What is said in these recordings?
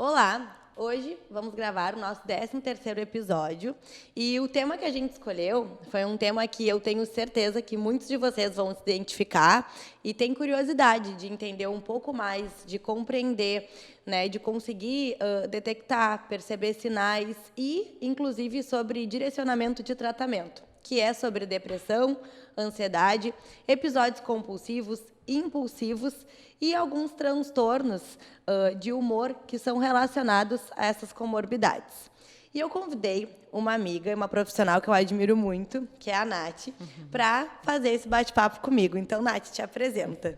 Olá! Hoje vamos gravar o nosso 13º episódio e o tema que a gente escolheu foi um tema que eu tenho certeza que muitos de vocês vão se identificar e têm curiosidade de entender um pouco mais, de compreender, né, de conseguir detectar, perceber sinais e, inclusive, sobre direcionamento de tratamento, que é sobre depressão, ansiedade, episódios compulsivos, impulsivos e alguns transtornos de humor que são relacionados a essas comorbidades. E eu convidei uma amiga, uma profissional que eu admiro muito, que é a Nath, para fazer esse bate-papo comigo. Então, Nath, te apresenta.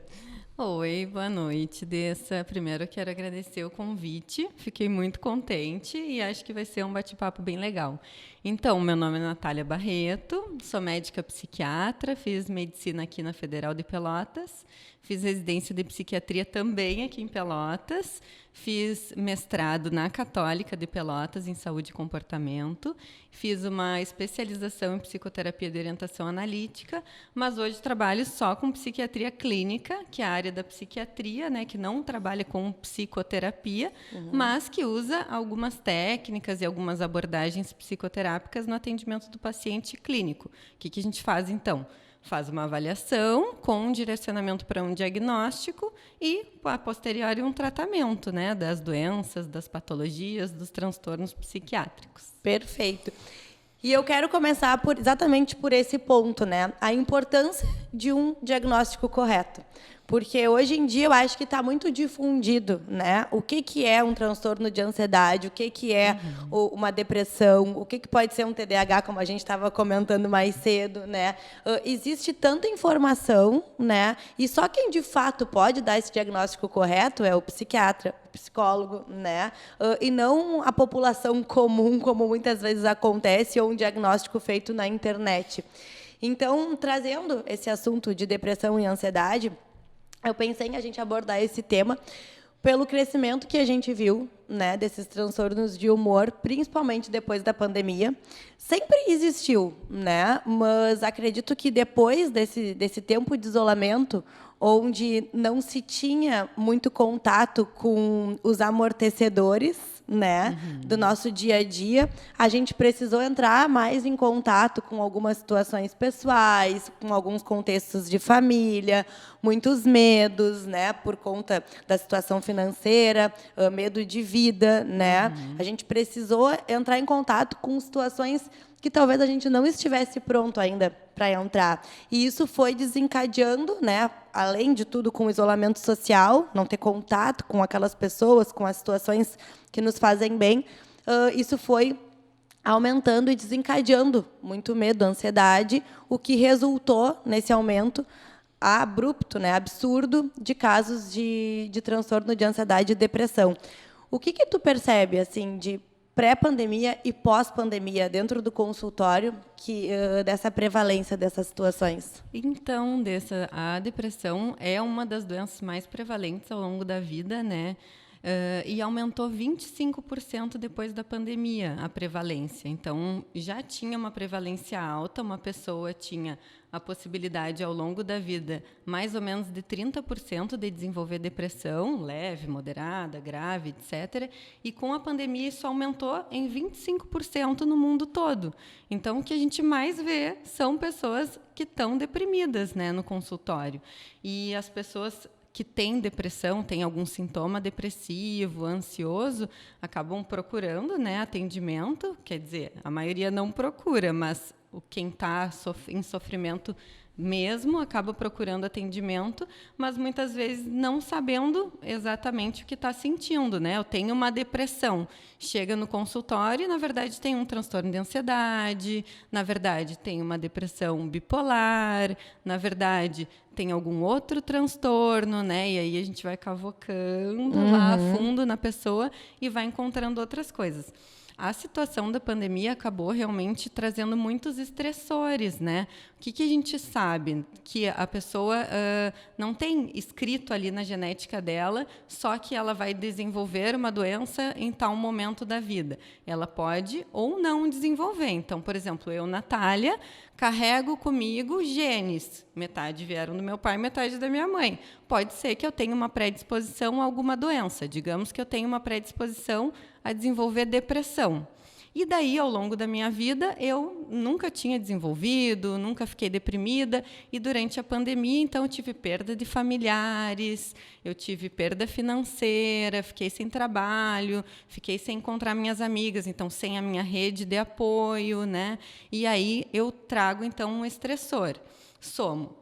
Oi, boa noite, Dessa. Primeiro, eu quero agradecer o convite. Fiquei muito contente e acho que vai ser um bate-papo bem legal. Então, meu nome é Natália Barreto, sou médica psiquiatra, fiz medicina aqui na Federal de Pelotas, fiz residência de psiquiatria também aqui em Pelotas, fiz mestrado na Católica de Pelotas em saúde e comportamento, fiz uma especialização em psicoterapia de orientação analítica, mas hoje trabalho só com psiquiatria clínica, que é a área da psiquiatria, né, que não trabalha com psicoterapia, mas que usa algumas técnicas e algumas abordagens psicoterápicas no atendimento do paciente clínico. O que a gente faz, então? Faz uma avaliação com um direcionamento para um diagnóstico e, a posteriori, um tratamento, né, das doenças, das patologias, dos transtornos psiquiátricos. Perfeito. E eu quero começar exatamente por esse ponto, né? A importância de um diagnóstico correto. Porque hoje em dia eu acho que está muito difundido, né? O que é um transtorno de ansiedade, o que é uma depressão, o que pode ser um TDAH, como a gente estava comentando mais cedo, né? Existe tanta informação, né? E só quem de fato pode dar esse diagnóstico correto é o psiquiatra, o psicólogo, né? E não a população comum, como muitas vezes acontece, ou um diagnóstico feito na internet. Então, trazendo esse assunto de depressão e ansiedade, eu pensei em a gente abordar esse tema pelo crescimento que a gente viu, né, desses transtornos de humor, principalmente depois da pandemia. Sempre existiu, né, mas acredito que depois desse tempo de isolamento, onde não se tinha muito contato com os amortecedores, né, do nosso dia a dia, a gente precisou entrar mais em contato com algumas situações pessoais, com alguns contextos de família, muitos medos, né, por conta da situação financeira, medo de vida, né? A gente precisou entrar em contato com situações que talvez a gente não estivesse pronto ainda para entrar. E isso foi desencadeando, né, além de tudo, com o isolamento social, não ter contato com aquelas pessoas, com as situações que nos fazem bem, isso foi aumentando e desencadeando muito medo, ansiedade, o que resultou nesse aumento abrupto, né, absurdo, de casos de transtorno de ansiedade e depressão. O que tu percebe, assim, de pré-pandemia e pós-pandemia dentro do consultório dessa prevalência dessas situações? Então, a depressão é uma das doenças mais prevalentes ao longo da vida, né? E aumentou 25% depois da pandemia, a prevalência. Então, já tinha uma prevalência alta, uma pessoa tinha a possibilidade, ao longo da vida, mais ou menos de 30% de desenvolver depressão, leve, moderada, grave, etc. E com a pandemia isso aumentou em 25% no mundo todo. Então, o que a gente mais vê são pessoas que estão deprimidas, né, no consultório. E as pessoas que têm depressão, têm algum sintoma depressivo, ansioso, acabam procurando, né, atendimento. Quer dizer, a maioria não procura, mas quem está em sofrimento mesmo acaba procurando atendimento, mas muitas vezes não sabendo exatamente o que está sentindo, né? Eu tenho uma depressão, chega no consultório e, na verdade, tem um transtorno de ansiedade, na verdade, tem uma depressão bipolar, na verdade, tem algum outro transtorno, né? E aí a gente vai cavocando lá a fundo na pessoa e vai encontrando outras coisas. A situação da pandemia acabou realmente trazendo muitos estressores, né? O que a gente sabe? Que a pessoa não tem escrito ali na genética dela, só que ela vai desenvolver uma doença em tal momento da vida. Ela pode ou não desenvolver. Então, por exemplo, eu, Natália, carrego comigo genes. Metade vieram do meu pai, metade da minha mãe. Pode ser que eu tenha uma predisposição a alguma doença. Digamos que eu tenho uma predisposição a desenvolver depressão. E daí, ao longo da minha vida, eu nunca tinha desenvolvido, nunca fiquei deprimida. E durante a pandemia, então, eu tive perda de familiares, eu tive perda financeira, fiquei sem trabalho, fiquei sem encontrar minhas amigas, então, sem a minha rede de apoio, né? E aí, eu trago, então, um estressor. Somo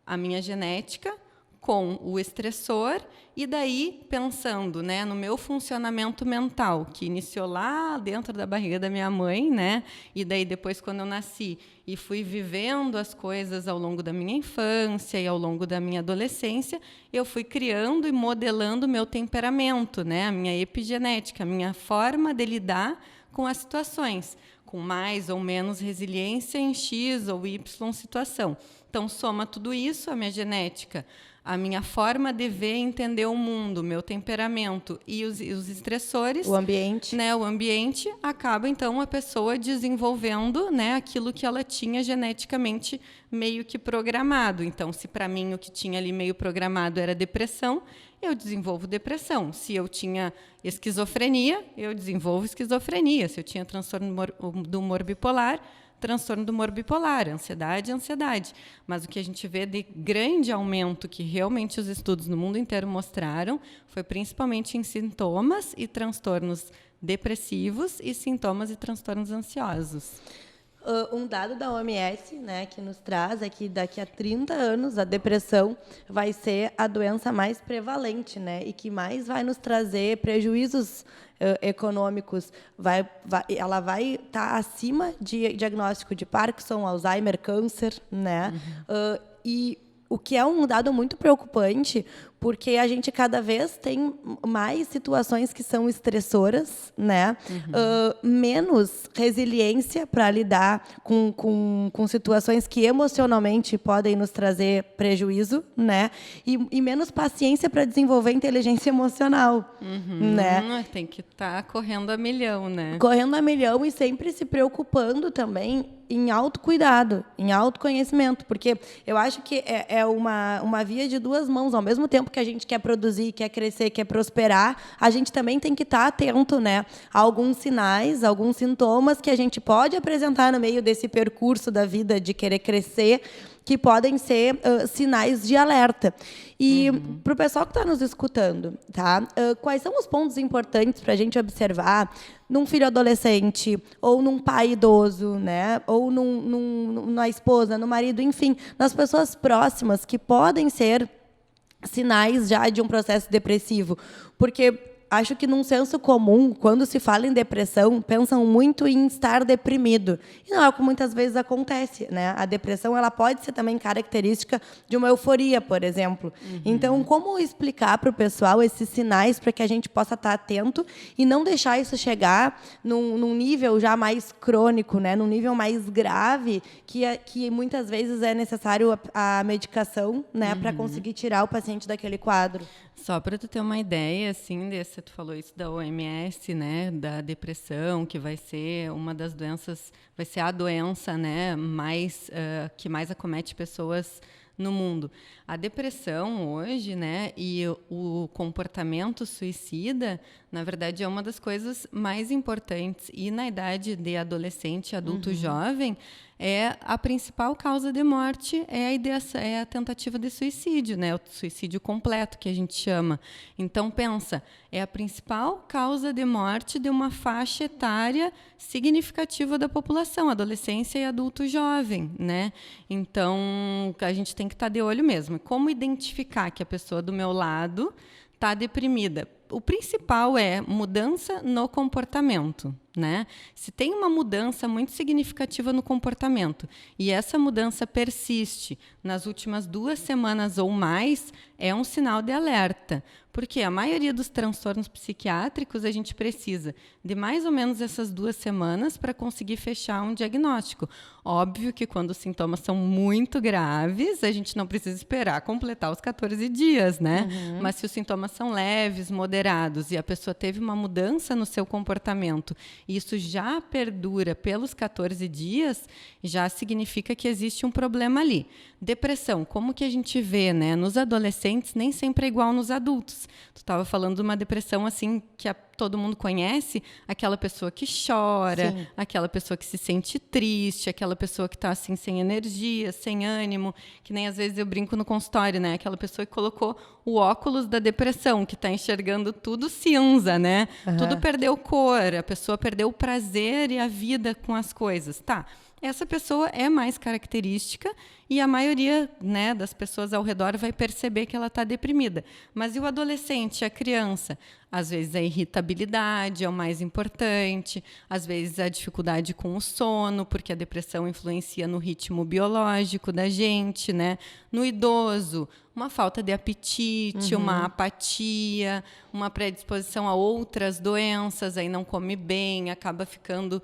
a minha genética com o estressor, e daí pensando, né, no meu funcionamento mental, que iniciou lá dentro da barriga da minha mãe, né, e daí depois quando eu nasci e fui vivendo as coisas ao longo da minha infância e ao longo da minha adolescência, eu fui criando e modelando o meu temperamento, né, a minha epigenética, a minha forma de lidar com as situações, com mais ou menos resiliência em X ou Y situação. Então, soma tudo isso, a minha genética, a minha forma de ver e entender o mundo, o meu temperamento e os estressores. O ambiente. Né, o ambiente acaba, então, a pessoa desenvolvendo, né, aquilo que ela tinha geneticamente meio que programado. Então, se para mim o que tinha ali meio programado era depressão, eu desenvolvo depressão. Se eu tinha esquizofrenia, eu desenvolvo esquizofrenia. Se eu tinha transtorno do humor bipolar, transtorno do humor bipolar, ansiedade. Mas o que a gente vê de grande aumento, que realmente os estudos no mundo inteiro mostraram, foi principalmente em sintomas e transtornos depressivos e sintomas e transtornos ansiosos. Um dado da OMS, né, que nos traz é que daqui a 30 anos a depressão vai ser a doença mais prevalente, né, e que mais vai nos trazer prejuízos econômicos. Ela vai estar acima de diagnóstico de Parkinson, Alzheimer, câncer, né? E o que é um dado muito preocupante, porque a gente cada vez tem mais situações que são estressoras, né? Menos resiliência para lidar com situações que emocionalmente podem nos trazer prejuízo, né? E menos paciência para desenvolver inteligência emocional, né? Tem que estar correndo a milhão, né? Correndo a milhão e sempre se preocupando também em autocuidado, em autoconhecimento, porque eu acho que é uma via de duas mãos. Ao mesmo tempo que a gente quer produzir, quer crescer, quer prosperar, a gente também tem que estar atento, né, a alguns sinais, alguns sintomas que a gente pode apresentar no meio desse percurso da vida de querer crescer, que podem ser sinais de alerta. E para o pessoal que está nos escutando, tá? Quais são os pontos importantes para a gente observar num filho adolescente, ou num pai idoso, né? Ou na esposa, no marido, enfim, nas pessoas próximas que podem ser sinais já de um processo depressivo? Porque acho que, num senso comum, quando se fala em depressão, pensam muito em estar deprimido. E não é o que muitas vezes acontece, né? A depressão, ela pode ser também característica de uma euforia, por exemplo. Então, como explicar para o pessoal esses sinais para que a gente possa estar atento e não deixar isso chegar num nível já mais crônico, né? Num nível mais grave, que muitas vezes é necessário a medicação, né? Para conseguir tirar o paciente daquele quadro. Só para tu ter uma ideia, assim, tu falou isso da OMS, né, da depressão, que vai ser uma das doenças, vai ser a doença, né, que mais acomete pessoas no mundo. A depressão hoje, né, e o comportamento suicida, na verdade, é uma das coisas mais importantes. E na idade de adolescente, adulto jovem, a principal causa de morte é a tentativa de suicídio, né, o suicídio completo, que a gente chama. Então, pensa, é a principal causa de morte de uma faixa etária significativa da população, adolescência e adulto jovem, né? Então, a gente tem que estar de olho mesmo. Como identificar que a pessoa do meu lado está deprimida? O principal é mudança no comportamento. né? Se tem uma mudança muito significativa no comportamento e essa mudança persiste nas últimas 2 semanas ou mais, é um sinal de alerta. Porque a maioria dos transtornos psiquiátricos a gente precisa de mais ou menos essas 2 semanas para conseguir fechar um diagnóstico. Óbvio que quando os sintomas são muito graves, a gente não precisa esperar completar os 14 dias, né? Mas se os sintomas são leves, moderados e a pessoa teve uma mudança no seu comportamento e isso já perdura pelos 14 dias, já significa que existe um problema ali. Depressão, como que a gente vê, né? Nos adolescentes nem sempre é igual nos adultos. Tu estava falando de uma depressão assim que todo mundo conhece, aquela pessoa que chora, Sim. aquela pessoa que se sente triste, aquela pessoa que está assim sem energia, sem ânimo, que nem às vezes eu brinco no consultório, né? Aquela pessoa que colocou o óculos da depressão, que está enxergando tudo cinza, né? Tudo perdeu cor, a pessoa perdeu o prazer e a vida com as coisas. Tá, essa pessoa é mais característica e a maioria, né, das pessoas ao redor vai perceber que ela está deprimida. Mas e o adolescente, a criança? Às vezes a irritabilidade é o mais importante, às vezes a dificuldade com o sono, porque a depressão influencia no ritmo biológico da gente, né? No idoso, uma falta de apetite, uma apatia, uma predisposição a outras doenças, aí não come bem, acaba ficando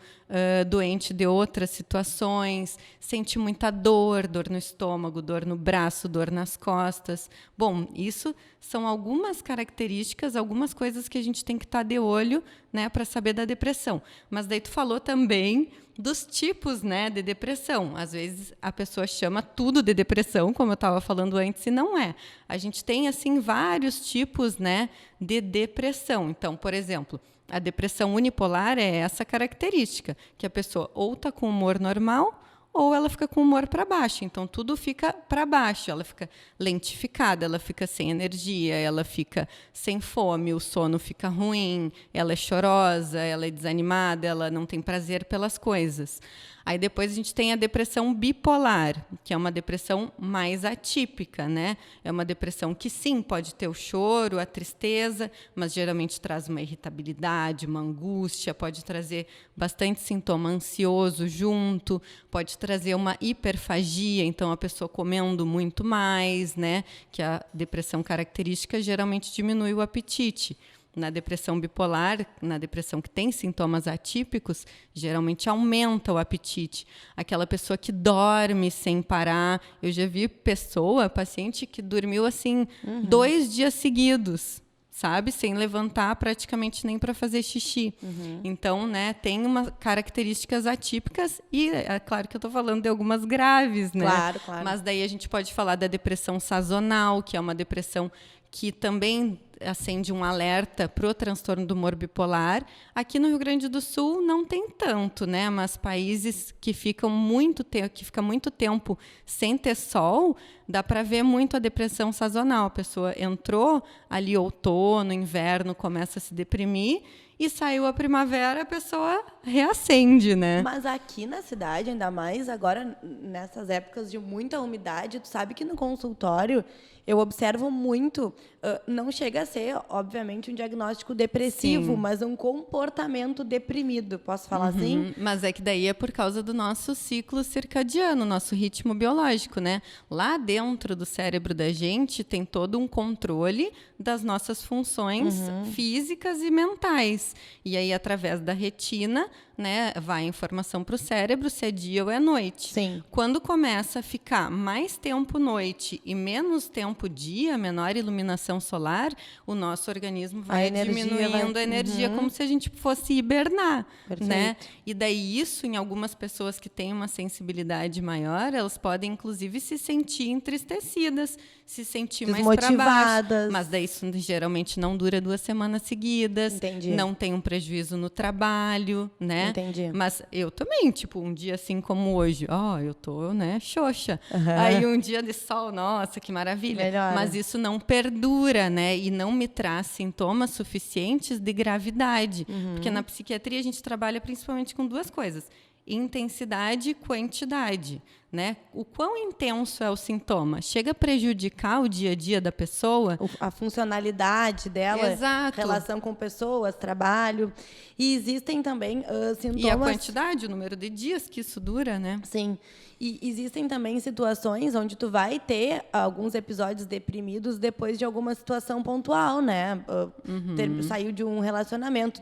doente de outras situações, sente muita dor no estômago, dor no braço, dor nas costas. Bom, isso são algumas características, algumas coisas que a gente tem que estar de olho, né, para saber da depressão. Mas daí tu falou também dos tipos, né, de depressão. Às vezes a pessoa chama tudo de depressão, como eu estava falando antes, e não é. A gente tem assim vários tipos, né, de depressão. Então, por exemplo, a depressão unipolar é essa característica, que a pessoa ou está com humor normal ou ela fica com o humor para baixo. Então, tudo fica para baixo. Ela fica lentificada, ela fica sem energia, ela fica sem fome, o sono fica ruim, ela é chorosa, ela é desanimada, ela não tem prazer pelas coisas. Aí depois a gente tem a depressão bipolar, que é uma depressão mais atípica, né? É uma depressão que sim, pode ter o choro, a tristeza, mas geralmente traz uma irritabilidade, uma angústia, pode trazer bastante sintoma ansioso junto, pode trazer uma hiperfagia, então a pessoa comendo muito mais, né? Que a depressão característica geralmente diminui o apetite. Na depressão bipolar, na depressão que tem sintomas atípicos, geralmente aumenta o apetite. Aquela pessoa que dorme sem parar. Eu já vi paciente que dormiu assim 2 dias seguidos, sabe? Sem levantar praticamente nem para fazer xixi. Então, né, tem umas características atípicas e é claro que eu estou falando de algumas graves, né? Claro, claro. Mas daí a gente pode falar da depressão sazonal, que é uma depressão que também acende um alerta para o transtorno do humor bipolar. Aqui no Rio Grande do Sul não tem tanto, né? Mas países que ficam muito tempo sem ter sol, dá para ver muito a depressão sazonal. A pessoa entrou ali outono, inverno, começa a se deprimir e saiu a primavera, a pessoa reacende, né? Mas aqui na cidade, ainda mais agora nessas épocas de muita umidade, tu sabe que no consultório eu observo muito, não chega a ser, obviamente, um diagnóstico depressivo, Sim. mas um comportamento deprimido, posso falar assim? Mas é que daí é por causa do nosso ciclo circadiano, nosso ritmo biológico, né? Lá dentro do cérebro da gente tem todo um controle das nossas funções físicas e mentais. E aí, através da retina, né, vai a informação para o cérebro se é dia ou é noite. Sim. Quando começa a ficar mais tempo noite e menos tempo dia, menor iluminação solar, o nosso organismo vai diminuindo a energia como se a gente fosse hibernar, né? E daí isso, em algumas pessoas que têm uma sensibilidade maior, elas podem inclusive se sentir entristecidas, se sentir mais para baixo. Mas daí isso geralmente não dura 2 semanas seguidas. Entendi. Não tem um prejuízo no trabalho, né? Entendi. Mas eu também, tipo, um dia assim como hoje, eu tô, né, xoxa. Aí um dia de sol, nossa, que maravilha. Melhora. Mas isso não perdura, né? E não me traz sintomas suficientes de gravidade. Porque na psiquiatria a gente trabalha principalmente com 2 coisas: intensidade e quantidade. né? O quão intenso é o sintoma? Chega a prejudicar o dia a dia da pessoa? A funcionalidade dela, Exato. relação com pessoas, trabalho. E existem também sintomas... E a quantidade, o número de dias que isso dura, né? Sim. E existem também situações onde tu vai ter alguns episódios deprimidos depois de alguma situação pontual, né? Saiu de um relacionamento,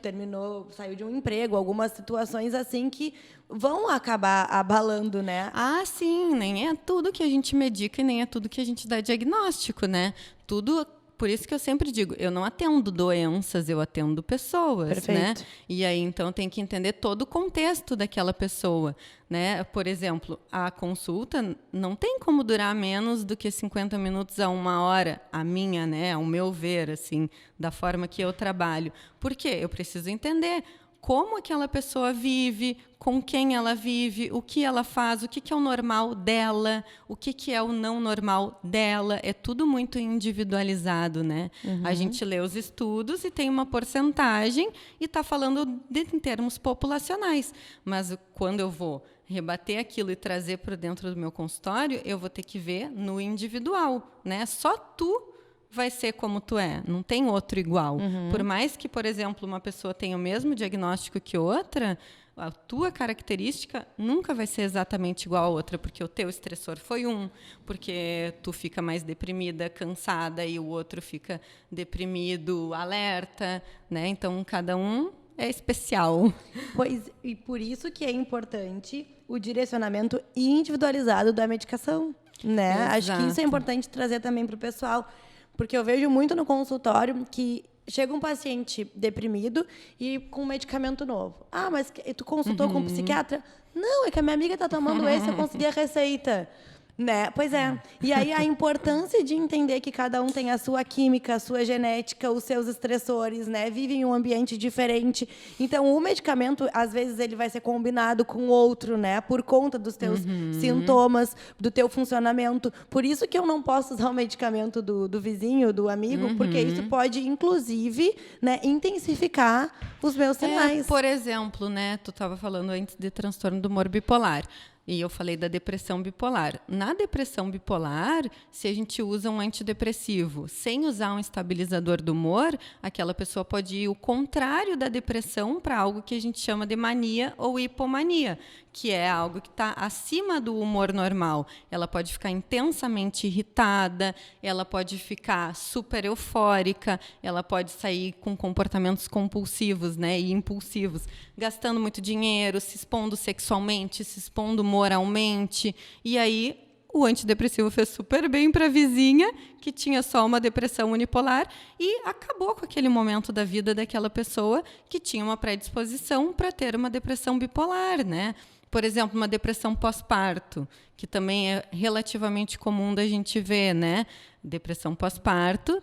saiu de um emprego, algumas situações assim que vão acabar abalando, né? Ah, sim, nem é tudo que a gente medica e nem é tudo que a gente dá diagnóstico, né? Tudo, por isso que eu sempre digo, eu não atendo doenças, eu atendo pessoas, Perfeito. né? E aí, então, tem que entender todo o contexto daquela pessoa, né? Por exemplo, a consulta não tem como durar menos do que 50 minutos a 1 hora, a minha, né? Ao meu ver, assim, da forma que eu trabalho. Por quê? Eu preciso entender como aquela pessoa vive, com quem ela vive, o que ela faz, o que é o normal dela, o que é o não normal dela. É tudo muito individualizado, né? A gente lê os estudos e tem uma porcentagem e está falando em termos populacionais. Mas quando eu vou rebater aquilo e trazer para dentro do meu consultório, eu vou ter que ver no individual, né? Só tu vai ser como tu é, não tem outro igual. Por mais que, por exemplo, uma pessoa tenha o mesmo diagnóstico que outra, a tua característica nunca vai ser exatamente igual a outra, porque o teu estressor foi porque tu fica mais deprimida, cansada, e o outro fica deprimido, alerta, né? Então, cada um é especial. Pois, e por isso que é importante o direcionamento individualizado da medicação, né? Acho que isso é importante trazer também para o pessoal. Porque eu vejo muito no consultório que chega um paciente deprimido e com um medicamento novo. Ah, mas tu consultou com um psiquiatra? Não, é que a minha amiga está tomando esse, eu consegui a receita. Né? Pois é. E aí a importância de entender que cada um tem a sua química, a sua genética, os seus estressores, né? Vive em um ambiente diferente. Então, o medicamento, às vezes, ele vai ser combinado com outro, né? Por conta dos teus sintomas, do teu funcionamento. Por isso que eu não posso usar o medicamento do vizinho, do amigo, porque isso pode, inclusive, né, intensificar os meus sinais. Por exemplo, né? Tu estava falando antes de transtorno do humor bipolar. E eu falei da depressão bipolar. Na depressão bipolar, se a gente usa um antidepressivo sem usar um estabilizador do humor, aquela pessoa pode ir o contrário da depressão para algo que a gente chama de mania ou hipomania, que é algo que está acima do humor normal. Ela pode ficar intensamente irritada, ela pode ficar super eufórica, ela pode sair com comportamentos compulsivos, né, e impulsivos, gastando muito dinheiro, se expondo sexualmente, se expondo moralmente. E aí o antidepressivo fez super bem para a vizinha, que tinha só uma depressão unipolar, e acabou com aquele momento da vida daquela pessoa que tinha uma predisposição para ter uma depressão bipolar, né? Por exemplo, uma depressão pós-parto, que também é relativamente comum da gente ver, né? Depressão pós-parto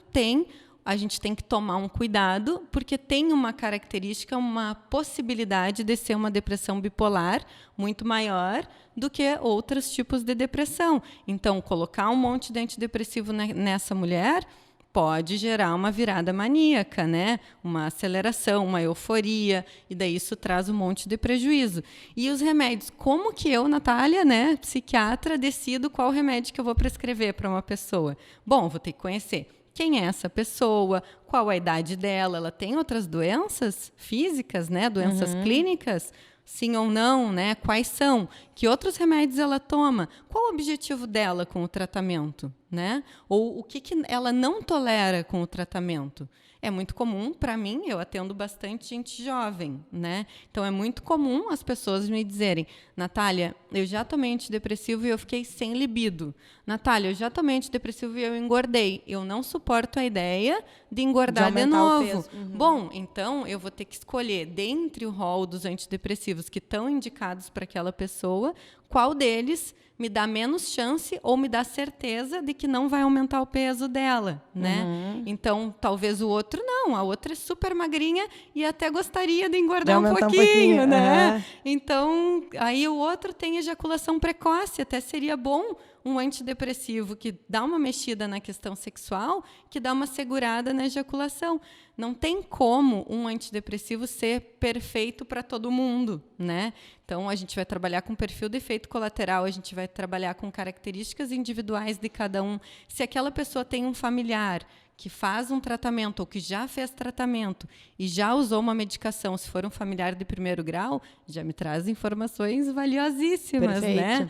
a gente tem que tomar um cuidado, porque tem uma característica, uma possibilidade de ser uma depressão bipolar muito maior do que outros tipos de depressão. Então, colocar um monte de antidepressivo nessa mulher pode gerar uma virada maníaca, né? Uma aceleração, uma euforia, e daí isso traz um monte de prejuízo. E os remédios, como que eu, Natália, né, psiquiatra, decido qual remédio que eu vou prescrever para uma pessoa? Bom, vou ter que conhecer quem é essa pessoa, qual a idade dela, ela tem outras doenças físicas, né, doenças clínicas? Sim ou não, né? Quais são? Que outros remédios ela toma? Qual o objetivo dela com o tratamento, né? Ou o que ela não tolera com o tratamento? É muito comum, para mim, eu atendo bastante gente jovem, né? Então, é muito comum as pessoas me dizerem: Natália, eu já tomei antidepressivo e eu fiquei sem libido. Natália, eu já tomei antidepressivo e eu engordei. Eu não suporto a ideia de engordar de novo. Bom, então, eu vou ter que escolher, dentre o rol dos antidepressivos que estão indicados para aquela pessoa, qual deles me dá menos chance ou me dá certeza de que não vai aumentar o peso dela, né? Então, talvez o outro não. A outra é super magrinha e até gostaria de engordar um pouquinho, né? Então, aí o outro tem ejaculação precoce. Até seria bom um antidepressivo que dá uma mexida na questão sexual, que dá uma segurada na ejaculação. Não tem como um antidepressivo ser perfeito para todo mundo, né? Então, a gente vai trabalhar com perfil de efeito colateral, a gente vai trabalhar com características individuais de cada um. Se aquela pessoa tem um familiar que faz um tratamento ou que já fez tratamento e já usou uma medicação, se for um familiar de primeiro grau, já me traz informações valiosíssimas, né?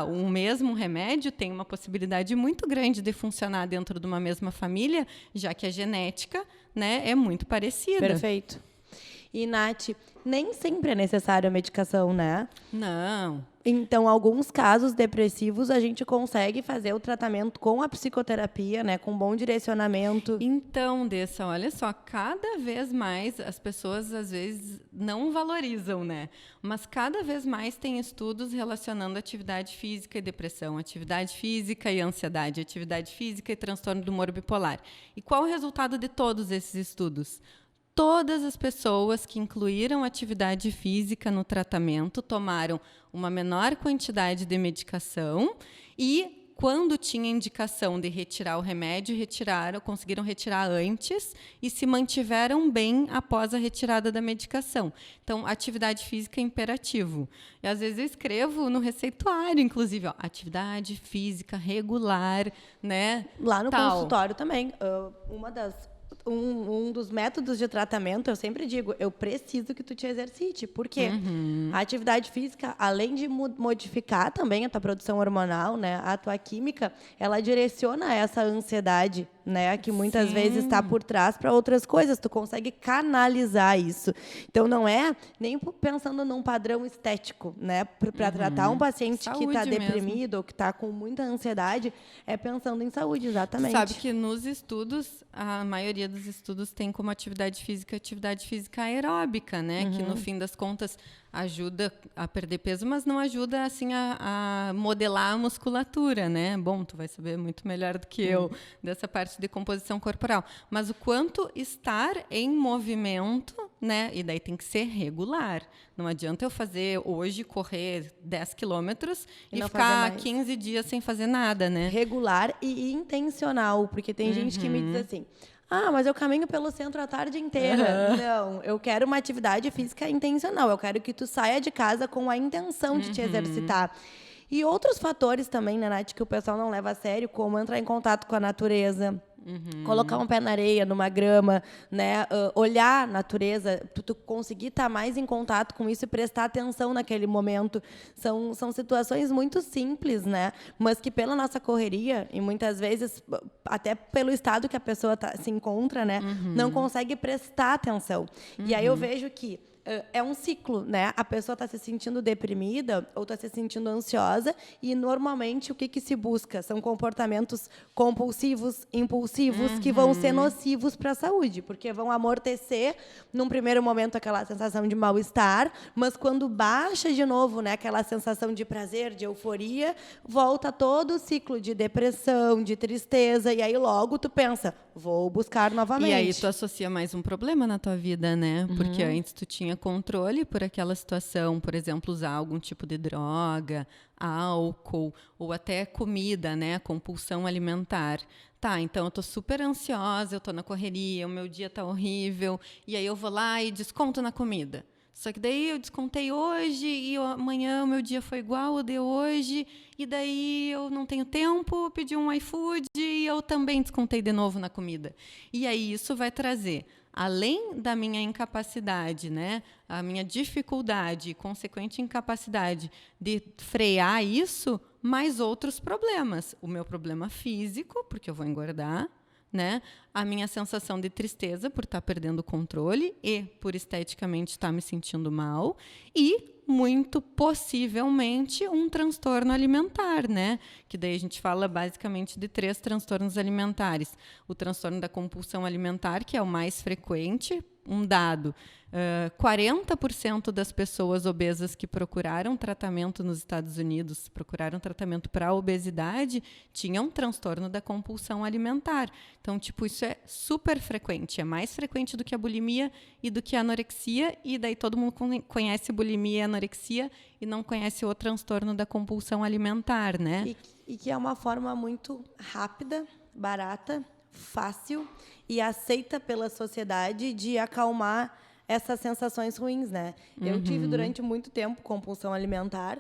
O mesmo remédio tem uma possibilidade muito grande de funcionar dentro de uma mesma família, já que a genética, né, é muito parecida. Perfeito. E, Nath, nem sempre é necessário a medicação, né? Não. Então, alguns casos depressivos, a gente consegue fazer o tratamento com a psicoterapia, né? Com bom direcionamento. Então, Dessa, olha só, cada vez mais as pessoas, às vezes, não valorizam, né? Mas cada vez mais tem estudos relacionando atividade física e depressão, atividade física e ansiedade, atividade física e transtorno do humor bipolar. E qual o resultado de todos esses estudos? Todas as pessoas que incluíram atividade física no tratamento tomaram uma menor quantidade de medicação e, quando tinha indicação de retirar o remédio, conseguiram retirar antes e se mantiveram bem após a retirada da medicação. Então, atividade física é imperativo. E, às vezes, eu escrevo no receituário, inclusive, atividade física regular, né? Lá no consultório também. Um dos métodos de tratamento, eu sempre digo, eu preciso que tu te exercite. Por quê? A atividade física, além de modificar também a tua produção hormonal, né, a tua química, ela direciona essa ansiedade, né, que muitas vezes está por trás para outras coisas. Tu consegue canalizar isso. Então, não é nem pensando num padrão estético, né, para tratar um paciente saúde que está deprimido ou que está com muita ansiedade, é pensando em saúde, exatamente. Sabe que nos estudos, a maioria dos estudos tem como atividade física aeróbica, né, que no fim das contas ajuda a perder peso, mas não ajuda assim a modelar a musculatura, né? Bom, tu vai saber muito melhor do que eu dessa parte de composição corporal. Mas o quanto estar em movimento, né? E daí tem que ser regular. Não adianta eu fazer hoje, correr 10 quilômetros e ficar 15 dias sem fazer nada, né? Regular e intencional, porque tem gente que me diz assim: mas eu caminho pelo centro a tarde inteira. Não, eu quero uma atividade física intencional. Eu quero que tu saia de casa com a intenção de te exercitar. E outros fatores também, né, Nath, que o pessoal não leva a sério, como entrar em contato com a natureza, colocar um pé na areia, numa grama, né, olhar a natureza, tu conseguir estar mais em contato com isso e prestar atenção naquele momento. São situações muito simples, né, mas que pela nossa correria, e muitas vezes até pelo estado que a pessoa se encontra, né, não consegue prestar atenção. E aí eu vejo que é um ciclo, né? A pessoa está se sentindo deprimida ou está se sentindo ansiosa e, normalmente, o que se busca? São comportamentos compulsivos, impulsivos, que vão ser nocivos para a saúde, porque vão amortecer, num primeiro momento, aquela sensação de mal-estar, mas quando baixa de novo, né, aquela sensação de prazer, de euforia, volta todo o ciclo de depressão, de tristeza, e aí logo tu pensa, vou buscar novamente. E aí tu associa mais um problema na tua vida, né? Porque antes tu tinha controle por aquela situação, por exemplo, usar algum tipo de droga, álcool ou até comida, né? Compulsão alimentar. Tá, então eu tô super ansiosa, eu tô na correria, o meu dia tá horrível, e aí eu vou lá e desconto na comida. Só que daí eu descontei hoje e amanhã o meu dia foi igual ao de hoje, e daí eu não tenho tempo, pedi um iFood e eu também descontei de novo na comida. E aí isso vai trazer, além da minha incapacidade, né, a minha dificuldade, consequente incapacidade de frear isso, mais outros problemas. O meu problema físico, porque eu vou engordar, né? A minha sensação de tristeza por estar perdendo o controle e por esteticamente estar me sentindo mal e muito possivelmente um transtorno alimentar, né? Que daí a gente fala basicamente de 3 transtornos alimentares. O transtorno da compulsão alimentar, que é o mais frequente, um dado, 40% das pessoas obesas que procuraram tratamento nos Estados Unidos, procuraram tratamento para a obesidade, tinham um transtorno da compulsão alimentar. Então, tipo, isso é super frequente, é mais frequente do que a bulimia e do que a anorexia, e daí todo mundo conhece bulimia e anorexia e não conhece o transtorno da compulsão alimentar, né? E que é uma forma muito rápida, barata, fácil e aceita pela sociedade de acalmar essas sensações ruins, né? Eu tive durante muito tempo compulsão alimentar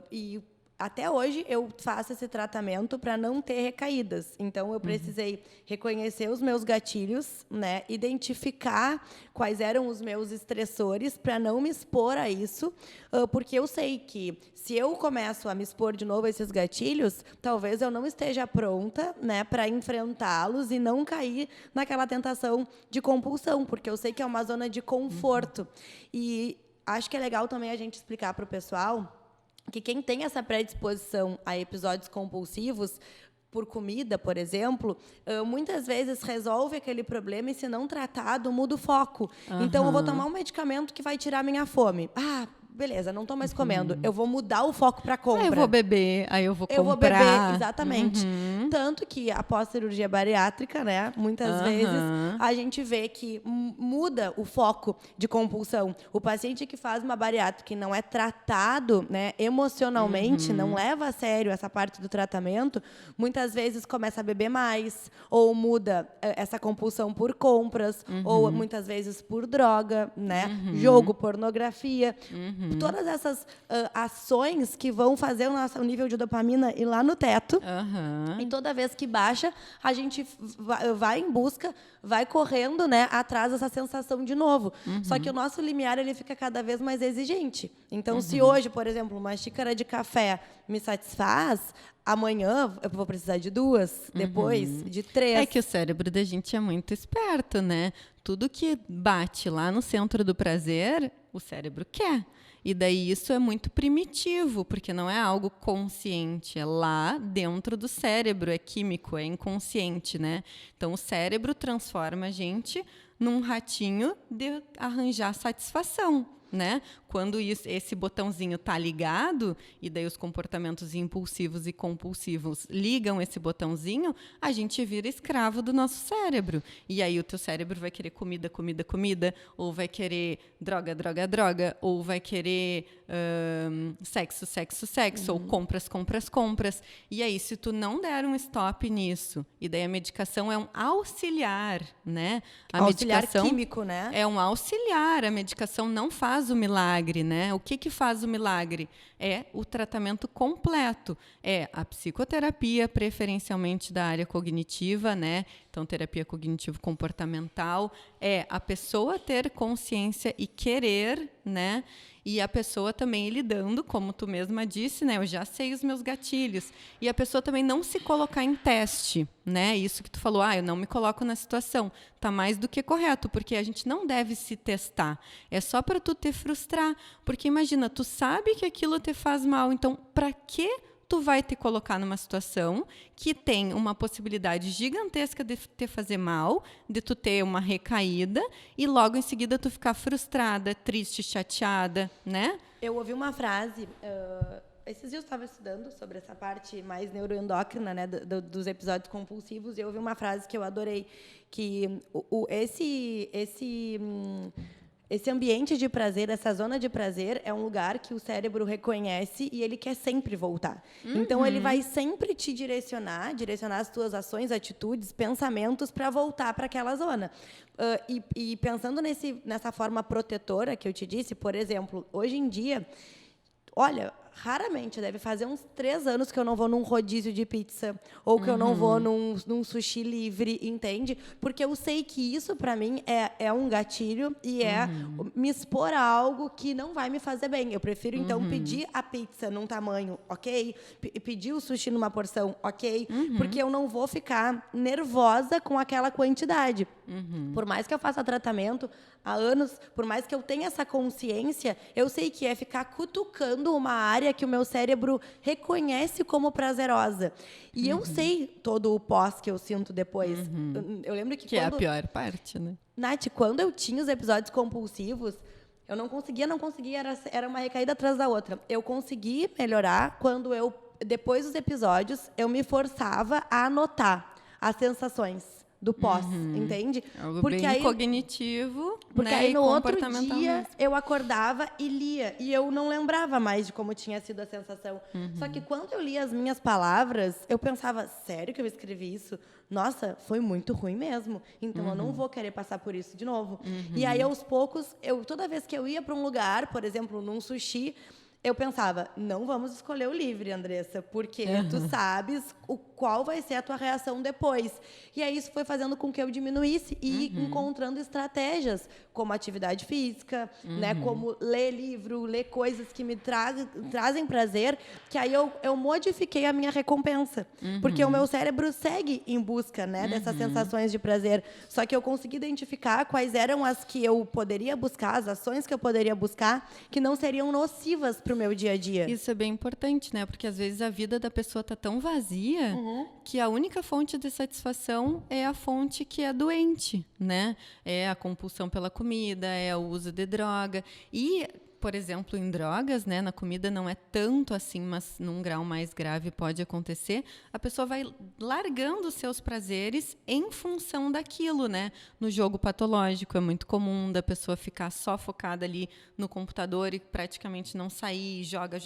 e até hoje eu faço esse tratamento para não ter recaídas. Então eu precisei reconhecer os meus gatilhos, né? Identificar quais eram os meus estressores para não me expor a isso, porque eu sei que se eu começo a me expor de novo a esses gatilhos, talvez eu não esteja pronta, né, para enfrentá-los e não cair naquela tentação de compulsão, porque eu sei que é uma zona de conforto. E acho que é legal também a gente explicar para o pessoal que quem tem essa predisposição a episódios compulsivos por comida, por exemplo, muitas vezes resolve aquele problema e, se não tratado, muda o foco. Então, eu vou tomar um medicamento que vai tirar minha fome. Ah, beleza, não estou mais comendo. Eu vou mudar o foco para compra. Aí eu vou beber, aí eu vou comprar. Eu vou beber, exatamente. Tanto que após cirurgia bariátrica, né, muitas vezes a gente vê que muda o foco de compulsão. O paciente que faz uma bariátrica e não é tratado, né, emocionalmente, não leva a sério essa parte do tratamento, muitas vezes começa a beber mais, ou muda essa compulsão por compras, ou muitas vezes por droga, né, jogo, pornografia. Todas essas ações que vão fazer o nível de dopamina ir lá no teto. E toda vez que baixa, a gente vai em busca, vai correndo, né, atrás dessa sensação de novo. Só que o nosso limiar ele fica cada vez mais exigente. Então, se hoje, por exemplo, uma xícara de café me satisfaz, amanhã eu vou precisar de 2, depois de 3. É que o cérebro da gente é muito esperto, né? Tudo que bate lá no centro do prazer, o cérebro quer. E daí isso é muito primitivo, porque não é algo consciente, é lá dentro do cérebro, é químico, é inconsciente, né? Então o cérebro transforma a gente num ratinho de arranjar satisfação, né? Quando esse botãozinho tá ligado, e daí os comportamentos impulsivos e compulsivos ligam esse botãozinho, a gente vira escravo do nosso cérebro. E aí o teu cérebro vai querer comida, comida, comida, ou vai querer droga, droga, droga, ou vai querer sexo, sexo, sexo, ou compras, compras, compras. E aí, se tu não der um stop nisso, e daí a medicação é um auxiliar, né? A auxiliar medicação químico, né? É um auxiliar, a medicação não faz o milagre, né? O que faz o milagre? É o tratamento completo. É a psicoterapia, preferencialmente da área cognitiva, né? Então, terapia cognitivo-comportamental. É a pessoa ter consciência e querer, né? E a pessoa também lidando, como tu mesma disse, né? Eu já sei os meus gatilhos. E a pessoa também não se colocar em teste, né? Isso que tu falou, eu não me coloco na situação. Tá mais do que correto, porque a gente não deve se testar. É só para tu te frustrar. Porque imagina, tu sabe que aquilo te faz mal, então para que tu vai te colocar numa situação que tem uma possibilidade gigantesca de te fazer mal, de tu ter uma recaída e logo em seguida tu ficar frustrada, triste, chateada, né? Eu ouvi uma frase, esses dias eu estava estudando sobre essa parte mais neuroendócrina, né, dos episódios compulsivos, e eu ouvi uma frase que eu adorei, que esse ambiente de prazer, essa zona de prazer, é um lugar que o cérebro reconhece e ele quer sempre voltar. Então, ele vai sempre te direcionar as tuas ações, atitudes, pensamentos para voltar para aquela zona. E pensando nessa forma protetora que eu te disse, por exemplo, hoje em dia, olha, raramente, deve fazer uns 3 anos que eu não vou num rodízio de pizza, ou que eu não vou num sushi livre, entende? Porque eu sei que isso, para mim, é um gatilho e é me expor a algo que não vai me fazer bem. Eu prefiro, então, pedir a pizza num tamanho, ok? Pedir o sushi numa porção, ok? Porque eu não vou ficar nervosa com aquela quantidade. Por mais que eu faça tratamento há anos, por mais que eu tenha essa consciência, eu sei que é ficar cutucando uma área que o meu cérebro reconhece como prazerosa. E eu sei todo o pós que eu sinto depois. Eu lembro que é a pior parte, né? Nath, quando eu tinha os episódios compulsivos, eu não conseguia, era uma recaída atrás da outra. Eu consegui melhorar quando depois dos episódios, eu me forçava a anotar as sensações. do pós, entende? Algo bem cognitivo, porque né, aí e no outro comportamental dia mesmo. eu acordava e lia, e eu não lembrava mais de como tinha sido a sensação. Só que quando eu lia as minhas palavras, eu pensava, sério que eu escrevi isso? Nossa, foi muito ruim mesmo. Então eu não vou querer passar por isso de novo. E aí aos poucos, toda vez que eu ia para um lugar, por exemplo, num sushi, eu pensava, não vamos escolher o livre, Andressa, porque tu sabes qual vai ser a tua reação depois. E aí isso foi fazendo com que eu diminuísse e ir encontrando estratégias, como atividade física, né, como ler livro, ler coisas que me trazem prazer, que aí eu modifiquei a minha recompensa. Porque o meu cérebro segue em busca, né, dessas sensações de prazer. Só que eu consegui identificar quais eram as que eu poderia buscar, as ações que eu poderia buscar, que não seriam nocivas para o meu dia a dia. Isso é bem importante, né? Porque às vezes a vida da pessoa tá tão vazia que a única fonte de satisfação é a fonte que é doente, né? É a compulsão pela comida, é o uso de droga. E, por exemplo, em drogas, né, na comida não é tanto assim, mas num grau mais grave pode acontecer, a pessoa vai largando os seus prazeres em função daquilo, né? No jogo patológico é muito comum da pessoa ficar só focada ali no computador e praticamente não sair, joga.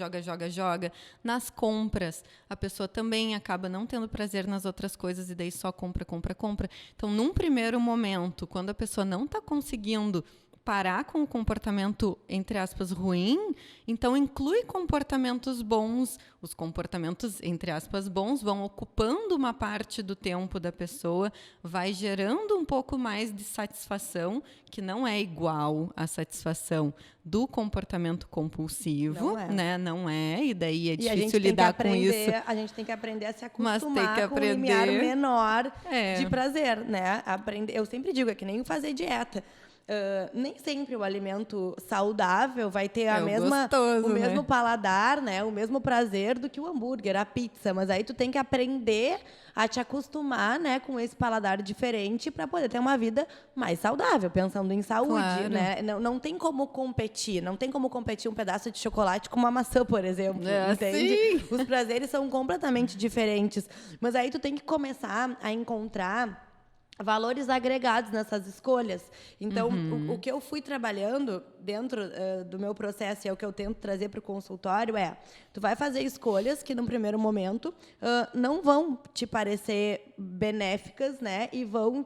Nas compras, a pessoa também acaba não tendo prazer nas outras coisas e daí só compra. Então, num primeiro momento, quando a pessoa não está conseguindo parar com o comportamento, entre aspas, ruim, então inclui comportamentos bons. Os comportamentos, entre aspas, bons vão ocupando uma parte do tempo da pessoa, vai gerando um pouco mais de satisfação, que não é igual à satisfação do comportamento compulsivo, Não é. né? Não é, e daí é E difícil lidar com isso. A gente tem que aprender a se Mas tem acostumar que com um limiar aprender. menor É. de prazer, né? Eu sempre digo, é que nem fazer dieta. Nem sempre o alimento saudável vai ter É gostoso, o mesmo né? paladar, né? O mesmo prazer do que o hambúrguer, a pizza. Mas aí tu tem que aprender a te acostumar, né, com esse paladar diferente para poder ter uma vida mais saudável, pensando em saúde, Claro. né? Não tem como competir. Não tem como competir um pedaço de chocolate com uma maçã, por exemplo. Entende? Sim. Os prazeres são completamente diferentes. Mas aí tu tem que começar a encontrar valores agregados nessas escolhas. Então, o que eu fui trabalhando dentro do meu processo e é o que eu tento trazer para o consultório tu vai fazer escolhas que, num primeiro momento, não vão te parecer benéficas, né? E vão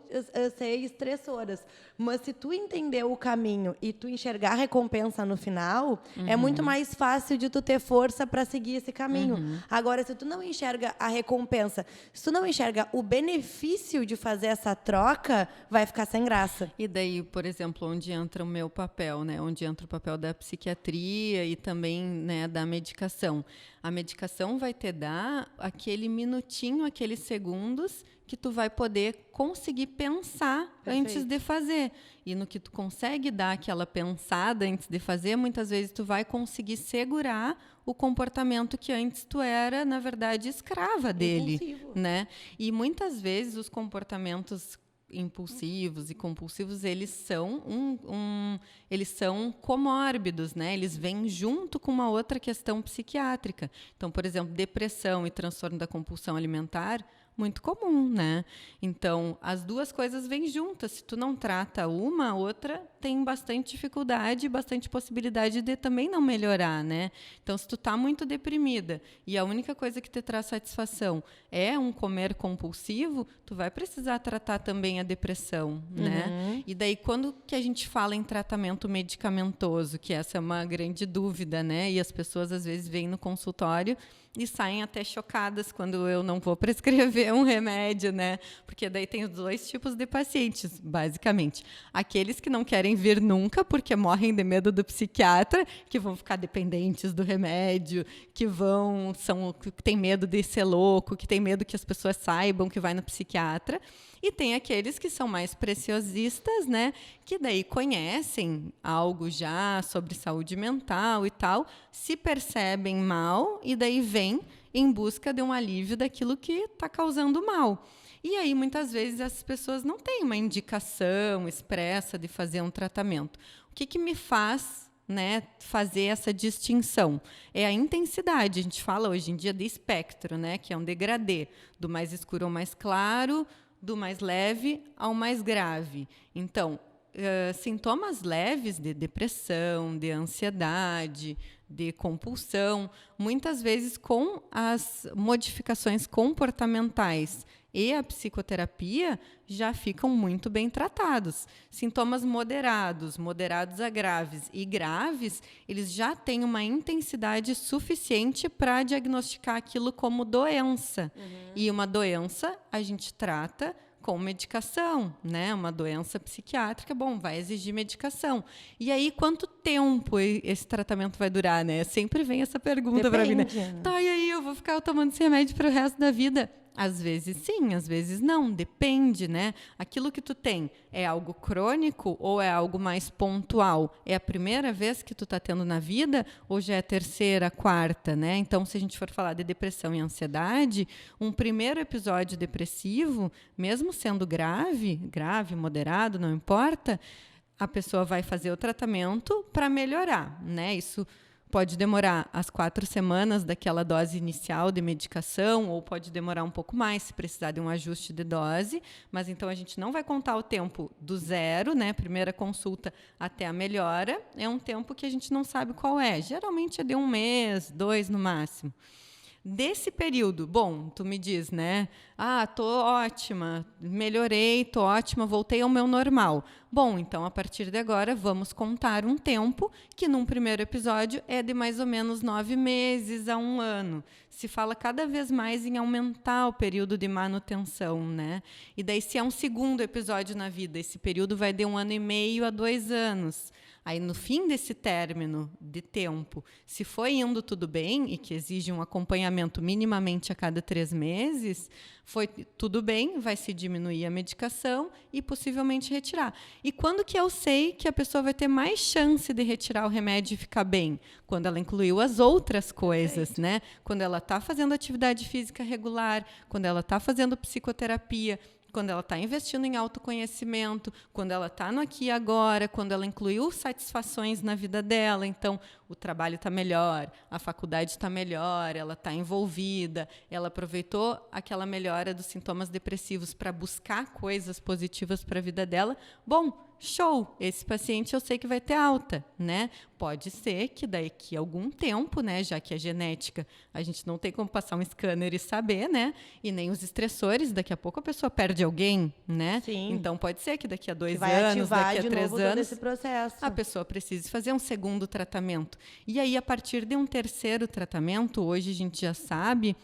ser estressoras. Mas se tu entender o caminho e tu enxergar a recompensa no final, é muito mais fácil de tu ter força para seguir esse caminho. Agora, se tu não enxerga a recompensa, se tu não enxerga o benefício de fazer essa troca, vai ficar sem graça. E daí, por exemplo, onde entra o meu papel, né? Onde entra o papel da psiquiatria e também, né, da medicação. A medicação vai te dar aquele minutinho, aqueles segundos que tu vai poder conseguir pensar antes de fazer. E no que tu consegue dar aquela pensada antes de fazer, muitas vezes tu vai conseguir segurar o comportamento que antes tu era, na verdade, escrava dele, Impulsivo. né? E muitas vezes os comportamentos impulsivos e compulsivos, eles são eles são comórbidos, né? Eles vêm junto com uma outra questão psiquiátrica. Então, por exemplo, depressão e transtorno da compulsão alimentar, muito comum, né? Então, as duas coisas vêm juntas. Se tu não trata uma, a outra tem bastante dificuldade, bastante possibilidade de também não melhorar, né? Então, se tu tá muito deprimida e a única coisa que te traz satisfação é um comer compulsivo, tu vai precisar tratar também a depressão, né? E daí, quando que a gente fala em tratamento medicamentoso, que essa é uma grande dúvida, né? E as pessoas, às vezes, vêm no consultório e saem até chocadas quando eu não vou prescrever um remédio, né? Porque daí tem os dois tipos de pacientes, basicamente. Aqueles que não querem vir nunca porque morrem de medo do psiquiatra, que vão ficar dependentes do remédio, que têm medo de ser louco, que tem medo que as pessoas saibam que vai no psiquiatra. E tem aqueles que são mais preciosistas, né? Que daí conhecem algo já sobre saúde mental e tal, se percebem mal e daí vêm em busca de um alívio daquilo que está causando mal. E aí, muitas vezes, essas pessoas não têm uma indicação expressa de fazer um tratamento. O que me faz, né, fazer essa distinção? É a intensidade. A gente fala hoje em dia de espectro, né, que é um degradê, do mais escuro ao mais claro, do mais leve ao mais grave. Então, sintomas leves de depressão, de ansiedade, de compulsão, muitas vezes com as modificações comportamentais e a psicoterapia já ficam muito bem tratados. Sintomas moderados a graves e graves, eles já têm uma intensidade suficiente para diagnosticar aquilo como doença. E uma doença a gente trata com medicação, né? Uma doença psiquiátrica, vai exigir medicação. E aí, quanto tempo esse tratamento vai durar, né? Sempre vem essa pergunta para mim, né? Tá, e aí, eu vou ficar tomando esse remédio para o resto da vida? Às vezes sim, às vezes não, depende, né? Aquilo que tu tem é algo crônico ou é algo mais pontual? É a primeira vez que tu tá tendo na vida ou já é a terceira, quarta, né? Então, se a gente for falar de depressão e ansiedade, um primeiro episódio depressivo, mesmo sendo grave, moderado, não importa, a pessoa vai fazer o tratamento para melhorar, né? Isso pode demorar as 4 semanas daquela dose inicial de medicação, ou pode demorar um pouco mais, se precisar de um ajuste de dose. Mas, então, a gente não vai contar o tempo do zero, né? Primeira consulta até a melhora. É um tempo que a gente não sabe qual é. Geralmente é de 1 mês, 2 no máximo. Desse período, tu me diz, né? Tô ótima, melhorei, tô ótima, voltei ao meu normal. Então, a partir de agora, vamos contar um tempo que, num primeiro episódio, é de mais ou menos 9 meses a 1 ano. Se fala cada vez mais em aumentar o período de manutenção, né? E daí, se é um segundo episódio na vida, esse período vai de 1 ano e meio a 2 anos. Aí, no fim desse término de tempo, se foi indo tudo bem e que exige um acompanhamento minimamente a cada 3 meses, foi tudo bem, vai se diminuir a medicação e possivelmente retirar. E quando que eu sei que a pessoa vai ter mais chance de retirar o remédio e ficar bem? Quando ela incluiu as outras coisas, né? Quando ela está fazendo atividade física regular, quando ela está fazendo psicoterapia, quando ela está investindo em autoconhecimento, quando ela está no aqui e agora, quando ela incluiu satisfações na vida dela. Então, o trabalho está melhor, a faculdade está melhor, ela está envolvida, ela aproveitou aquela melhora dos sintomas depressivos para buscar coisas positivas para a vida dela. Show! Esse paciente eu sei que vai ter alta, né? Pode ser que daqui a algum tempo, né? Já que a genética, a gente não tem como passar um scanner e saber, né? E nem os estressores, daqui a pouco a pessoa perde alguém, né? Sim. Então, pode ser que daqui a 2 anos, daqui a 3 anos, esse processo. a pessoa precise fazer um segundo tratamento. E aí, a partir de um terceiro tratamento, hoje a gente já sabe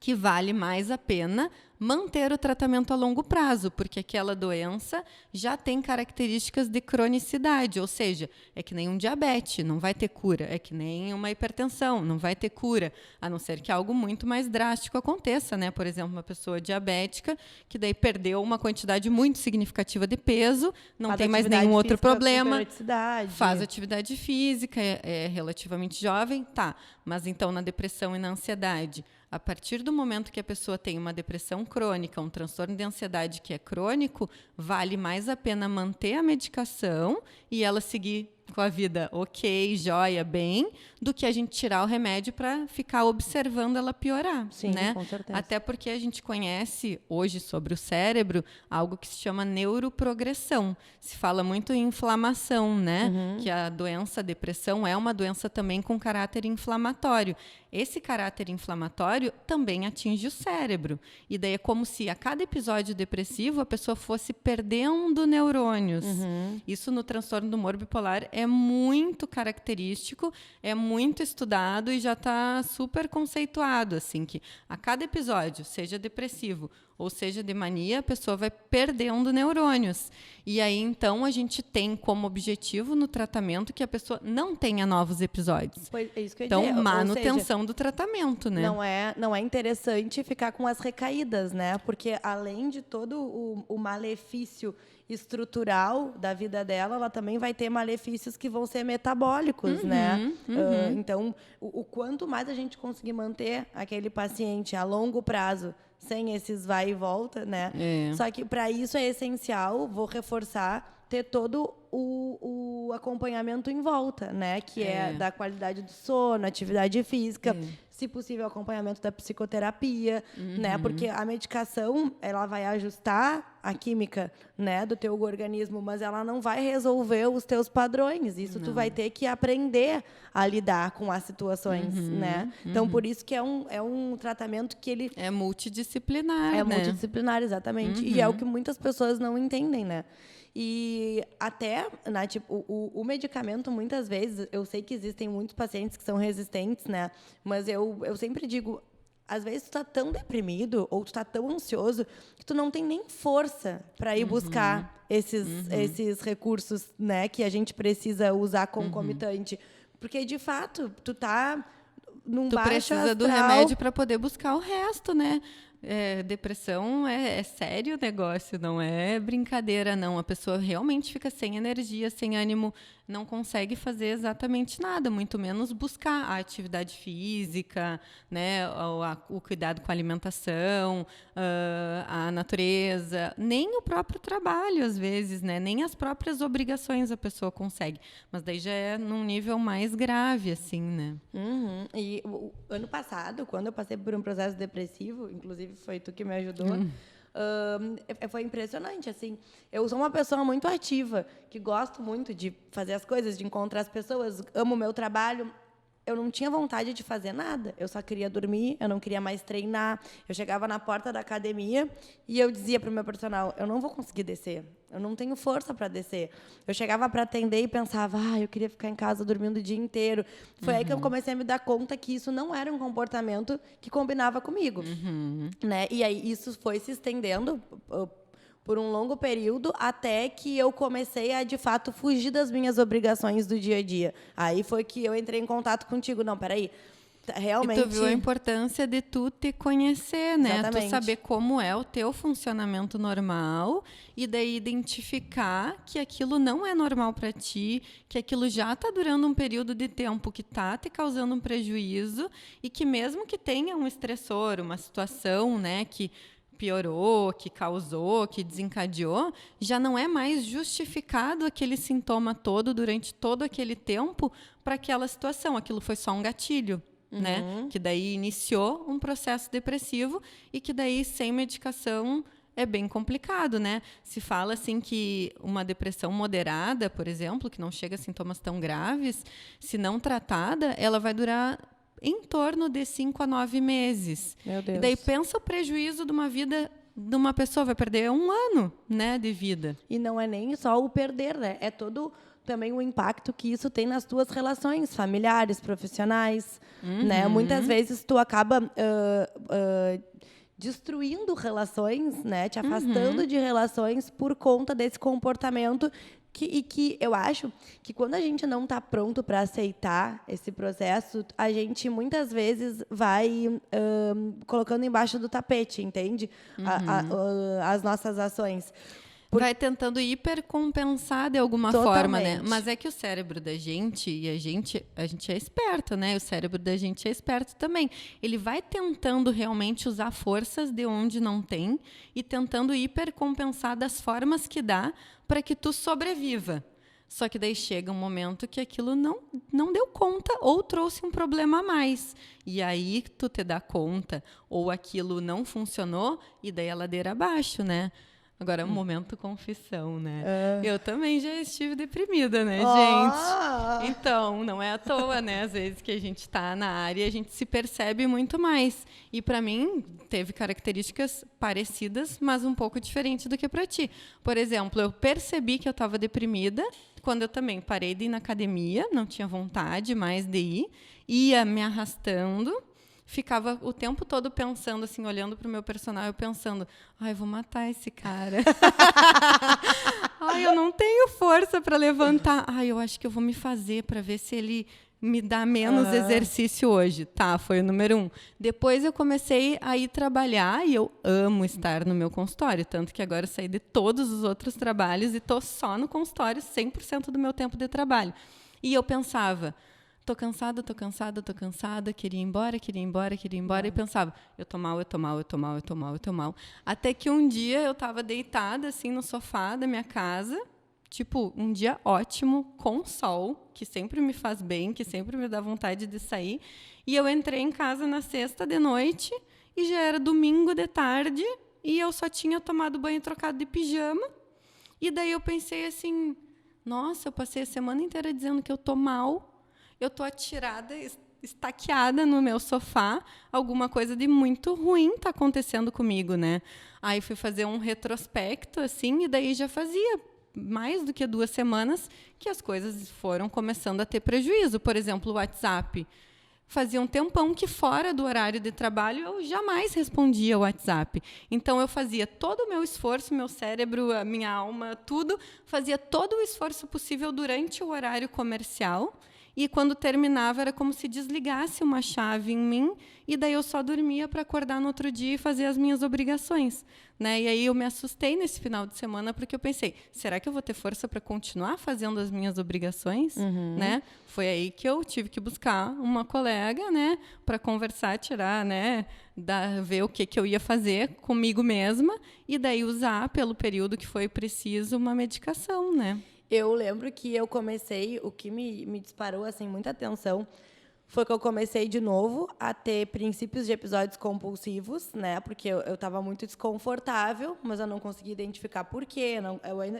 que vale mais a pena manter o tratamento a longo prazo, porque aquela doença já tem características de cronicidade, ou seja, é que nem um diabetes, não vai ter cura, é que nem uma hipertensão, não vai ter cura, a não ser que algo muito mais drástico aconteça, né? Por exemplo, uma pessoa diabética que daí perdeu uma quantidade muito significativa de peso, não tem mais nenhum outro problema, faz atividade física, é relativamente jovem, tá, mas então na depressão e na ansiedade, a partir do momento que a pessoa tem uma depressão crônica, um transtorno de ansiedade que é crônico, vale mais a pena manter a medicação e ela seguir com a vida ok, joia, bem, do que a gente tirar o remédio para ficar observando ela piorar. Sim, né? Com certeza. Até porque a gente conhece hoje sobre o cérebro algo que se chama neuroprogressão. Se fala muito em inflamação, né? Que a doença, a depressão, é uma doença também com caráter inflamatório. Esse caráter inflamatório também atinge o cérebro. E daí é como se a cada episódio depressivo a pessoa fosse perdendo neurônios. Isso no transtorno do humor bipolar é muito característico, é muito estudado e já está super conceituado, assim, que a cada episódio, seja depressivo ou seja de mania, a pessoa vai perdendo neurônios. E aí, então, a gente tem como objetivo no tratamento que a pessoa não tenha novos episódios. Pois, é isso que eu ia então, dizer. manutenção do tratamento, né? Não é interessante ficar com as recaídas, né? Porque, além de todo o malefício estrutural da vida dela, ela também vai ter malefícios que vão ser metabólicos, né? Então, o quanto mais a gente conseguir manter aquele paciente a longo prazo sem esses vai e volta, né? Só que para isso é essencial, vou reforçar, ter todo o acompanhamento em volta, né? Que é da qualidade do sono, atividade física, se possível, acompanhamento da psicoterapia, né? Porque a medicação, ela vai ajustar a química, né, do teu organismo, mas ela não vai resolver os teus padrões. Isso tu vai ter que aprender a lidar com as situações, né? Então, por isso que é um tratamento que ele... É multidisciplinar, É né? multidisciplinar, exatamente. E é o que muitas pessoas não entendem, né? E até, né, tipo, o medicamento, muitas vezes, eu sei que existem muitos pacientes que são resistentes, né? Mas eu sempre digo, às vezes tu tá tão deprimido ou tu tá tão ansioso que tu não tem nem força para ir buscar esses recursos, né, que a gente precisa usar concomitante. Porque, de fato, tu tá num Tu baixo precisa do astral. remédio para poder buscar o resto, né? Depressão é sério o negócio, não é brincadeira, não. A pessoa realmente fica sem energia, sem ânimo, não consegue fazer exatamente nada, muito menos buscar a atividade física, né, o cuidado com a alimentação, a natureza, nem o próprio trabalho, às vezes, né, nem as próprias obrigações a pessoa consegue. Mas daí já é num nível mais grave, assim, né? E o ano passado, quando eu passei por um processo depressivo, inclusive foi tu que me ajudou, foi impressionante, assim. Eu sou uma pessoa muito ativa, que gosto muito de fazer as coisas, de encontrar as pessoas, amo o meu trabalho. Eu não tinha vontade de fazer nada. Eu só queria dormir, eu não queria mais treinar. Eu chegava na porta da academia e eu dizia para o meu personal, eu não vou conseguir descer. Eu não tenho força para descer. Eu chegava para atender e pensava, eu queria ficar em casa dormindo o dia inteiro. Foi aí que eu comecei a me dar conta que isso não era um comportamento que combinava comigo. Né? E aí isso foi se estendendo por um longo período, até que eu comecei a, de fato, fugir das minhas obrigações do dia a dia. Aí foi que eu entrei em contato contigo. Não, peraí, realmente... E tu viu a importância de tu te conhecer, né? Exatamente. Tu saber como é o teu funcionamento normal e daí identificar que aquilo não é normal para ti, que aquilo já está durando um período de tempo que está te causando um prejuízo e que mesmo que tenha um estressor, uma situação, né, que piorou, que causou, que desencadeou, já não é mais justificado aquele sintoma todo durante todo aquele tempo para aquela situação. Aquilo foi só um gatilho, né? Que daí iniciou um processo depressivo e que daí sem medicação é bem complicado, né? Se fala assim que uma depressão moderada, por exemplo, que não chega a sintomas tão graves, se não tratada, ela vai durar em torno de 5 a 9 meses. Meu Deus. E daí pensa o prejuízo de uma vida de uma pessoa, vai perder 1 ano, né, de vida. E não é nem só o perder, né? É todo também o impacto que isso tem nas tuas relações familiares, profissionais, né? Muitas vezes tu acaba destruindo relações, né? Te afastando de relações por conta desse comportamento que eu acho que quando a gente não está pronto para aceitar esse processo, a gente muitas vezes vai colocando embaixo do tapete, entende? As nossas ações. Vai tentando hipercompensar de alguma forma, né? Mas é que o cérebro da gente, e a gente é esperto, né? O cérebro da gente é esperto também. Ele vai tentando realmente usar forças de onde não tem e tentando hipercompensar das formas que dá para que tu sobreviva. Só que daí chega um momento que aquilo não deu conta ou trouxe um problema a mais. E aí tu te dá conta, ou aquilo não funcionou e daí a ladeira abaixo, né? Agora, momento confissão, né? Eu também já estive deprimida, né, gente? Então, não é à toa, né? Às vezes que a gente está na área, a gente se percebe muito mais. E para mim, teve características parecidas, mas um pouco diferente do que para ti. Por exemplo, eu percebi que eu estava deprimida quando eu também parei de ir na academia, não tinha vontade mais de ir, ia me arrastando, ficava o tempo todo pensando, assim, olhando para o meu personal, eu pensando, vou matar esse cara. Eu não tenho força para levantar. Eu acho que eu vou me fazer para ver se ele me dá menos exercício hoje. Tá, foi o número 1. Depois eu comecei a ir trabalhar e eu amo estar no meu consultório, tanto que agora eu saí de todos os outros trabalhos e estou só no consultório 100% do meu tempo de trabalho. E eu pensava, tô cansada, queria ir embora, e pensava, eu tô mal. Até que um dia eu estava deitada, assim, no sofá da minha casa, tipo, um dia ótimo, com sol, que sempre me faz bem, que sempre me dá vontade de sair. E eu entrei em casa na sexta de noite e já era domingo de tarde e eu só tinha tomado banho e trocado de pijama. E daí eu pensei assim, nossa, eu passei a semana inteira dizendo que eu tô mal, eu tô atirada, estaqueada no meu sofá, alguma coisa de muito ruim tá acontecendo comigo, né? Aí fui fazer um retrospecto, assim, e daí já fazia mais do que 2 semanas que as coisas foram começando a ter prejuízo. Por exemplo, o WhatsApp. Fazia um tempão que fora do horário de trabalho eu jamais respondia o WhatsApp. Então eu fazia todo o meu esforço, meu cérebro, a minha alma, tudo, fazia todo o esforço possível durante o horário comercial. E quando terminava era como se desligasse uma chave em mim e daí eu só dormia para acordar no outro dia e fazer as minhas obrigações, né? E aí eu me assustei nesse final de semana porque eu pensei, será que eu vou ter força para continuar fazendo as minhas obrigações, né? Foi aí que eu tive que buscar uma colega, né, para conversar, tirar, né, ver o que eu ia fazer comigo mesma e daí usar pelo período que foi preciso uma medicação, né? Eu lembro que eu comecei, o que me disparou assim, muita atenção, foi que eu comecei de novo a ter princípios de episódios compulsivos, né? Porque eu estava muito desconfortável, mas eu não conseguia identificar por quê.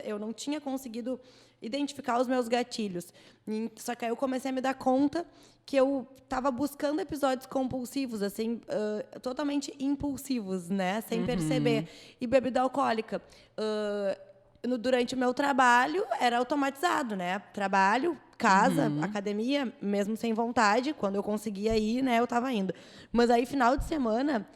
Eu não tinha conseguido identificar os meus gatilhos. Só que aí eu comecei a me dar conta que eu estava buscando episódios compulsivos, assim, totalmente impulsivos, né? Sem perceber. E bebida alcoólica. Durante o meu trabalho, era automatizado, né? Trabalho, casa, academia, mesmo sem vontade. Quando eu conseguia ir, né, eu estava indo. Mas aí, final de semana,